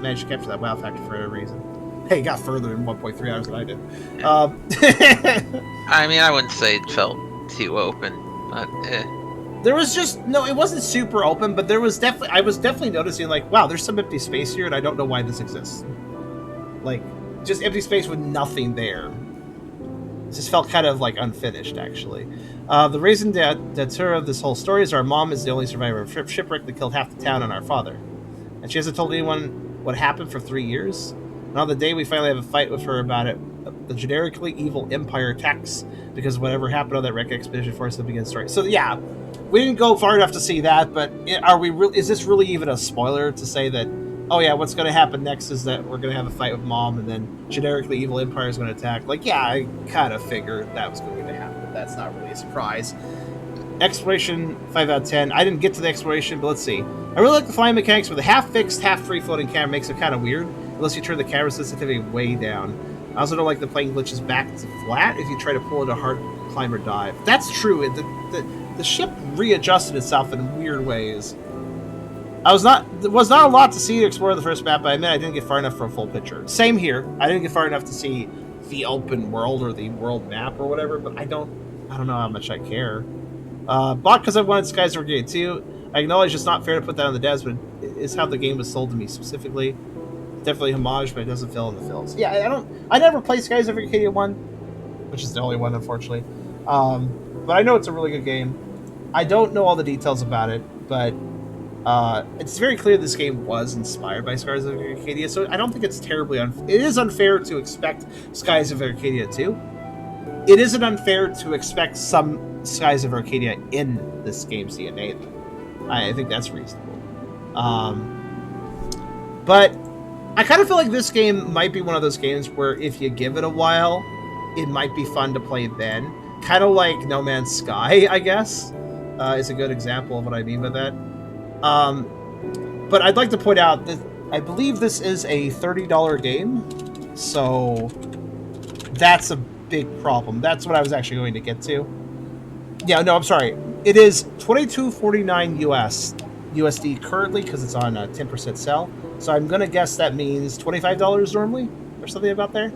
manage to capture that wow factor for whatever reason. Hey, it got further in 1.3 hours than I did. I mean, I wouldn't say it felt too open, but There was just it wasn't super open, but I was definitely noticing like, wow, there's some empty space here, and I don't know why this exists. Like, just empty space with nothing there. It just felt kind of like unfinished, actually. The reason that's her of this whole story is our mom is the only survivor of a shipwreck that killed half the town and our father, and she hasn't told anyone what happened for 3 years. And on the day we finally have a fight with her about it, the generically evil Empire attacks because whatever happened on that wreck expedition forced the begin story. So yeah, we didn't go far enough to see that, but is this really even a spoiler to say that, oh yeah, what's going to happen next is that we're going to have a fight with Mom and then generically evil Empire is going to attack? Like, yeah, I kind of figured that was going to happen. That's not really a surprise. Exploration, 5 out of 10. I didn't get to the exploration, but let's see. I really like the flying mechanics, where the half-fixed, half-free-floating camera makes it kind of weird, unless you turn the camera sensitivity way down. I also don't like the plane glitches back to flat if you try to pull it a hard climb or dive. That's true. The ship readjusted itself in weird ways. There was not a lot to see to explore the first map, but I admit I didn't get far enough for a full picture. Same here. I didn't get far enough to see the open world or the world map or whatever, but I don't know how much I care. Bought because I wanted Skies of Arcadia 2. I acknowledge it's not fair to put that on the devs, but it's how the game was sold to me specifically. Definitely homage, but it doesn't fill in the fills. Yeah, I never played Skies of Arcadia 1, which is the only one, unfortunately. But I know it's a really good game. I don't know all the details about it, but it's very clear this game was inspired by Skies of Arcadia, so I don't think it's terribly it is unfair to expect Skies of Arcadia 2. It isn't unfair to expect some Skies of Arcadia in this game's DNA, though. I think that's reasonable. But I kind of feel like this game might be one of those games where if you give it a while, it might be fun to play then. Kind of like No Man's Sky, I guess, is a good example of what I mean by that. But I'd like to point out that I believe this is a $30 game, so that's a big problem. That's what I was actually going to get to. Yeah, no, I'm sorry. It is $22.49 USD currently because it's on a 10% sell. So I'm gonna guess that means $25 normally, or something about there.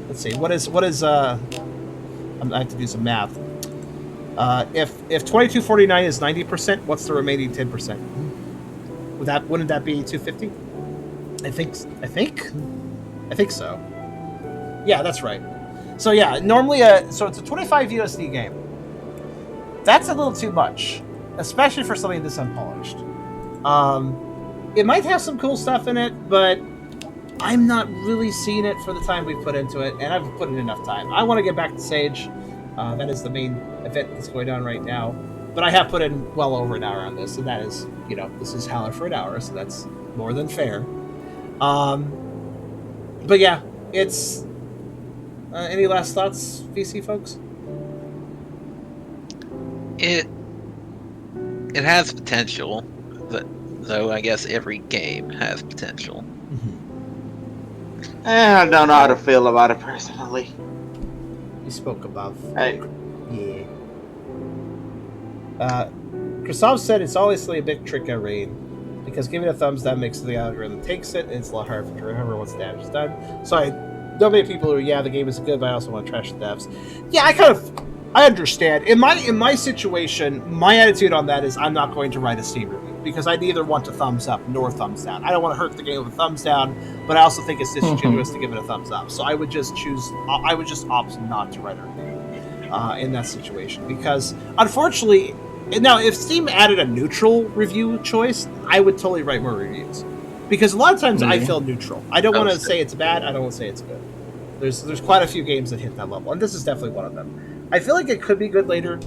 Let's see. What is? I have to do some math. If $22.49 is 90%, what's the remaining 10%? Wouldn't that be $250? I think so. Yeah, that's right. So yeah, normally so it's a 25 USD game. That's a little too much, especially for something this unpolished. it might have some cool stuff in it, but I'm not really seeing it for the time we've put into it, and I've put in enough time. I want to get back to Sage. That is the main event that's going on right now. But I have put in well over an hour on this, and that is, this is Howler for an hour, so that's more than fair. But yeah, it's... any last thoughts, VC folks? It has potential, though I guess every game has potential. I don't know how to feel about it personally. You spoke above. Hey. Yeah. Christoph said it's obviously a big trick at Rain, because giving a thumbs down makes the algorithm takes it, and it's a lot harder for whoever wants the damage is done. So I know many people who the game is good, but I also want to trash the devs. Yeah, I understand. In my situation, my attitude on that is I'm not going to write a Steam review, because I neither want to thumbs up nor thumbs down. I don't want to hurt the game with a thumbs down, but I also think it's disingenuous to give it a thumbs up. So I would just opt not to write a review in that situation, because unfortunately, now if Steam added a neutral review choice, I would totally write more reviews, because a lot of times I feel neutral. I don't want to say it's bad. I don't want to say it's good. There's quite a few games that hit that level, and this is definitely one of them. I feel like it could be good later,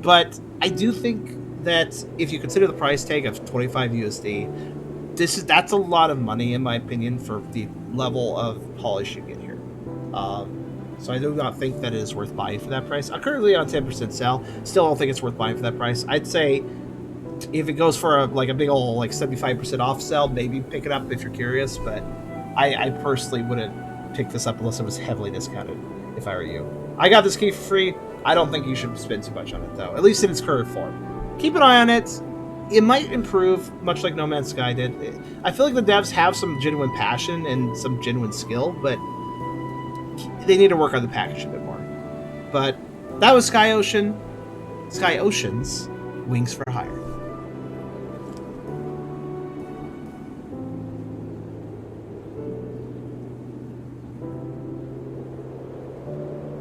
but I do think that if you consider the price tag of 25 USD, that's a lot of money in my opinion for the level of polish you get here. So I do not think that it is worth buying for that price. I'm currently on 10% sale. Still don't think it's worth buying for that price. I'd say if it goes for a big old 75% off sale, maybe pick it up if you're curious. But I personally wouldn't pick this up unless it was heavily discounted. If I were you, I got this key for free. I don't think you should spend too much on it though, at least in its current form. Keep an eye on it. It might improve, much like No Man's Sky did. I feel like the devs have some genuine passion and some genuine skill, but they need to work on the package a bit more. But that was Sky Ocean's Wings for Hire.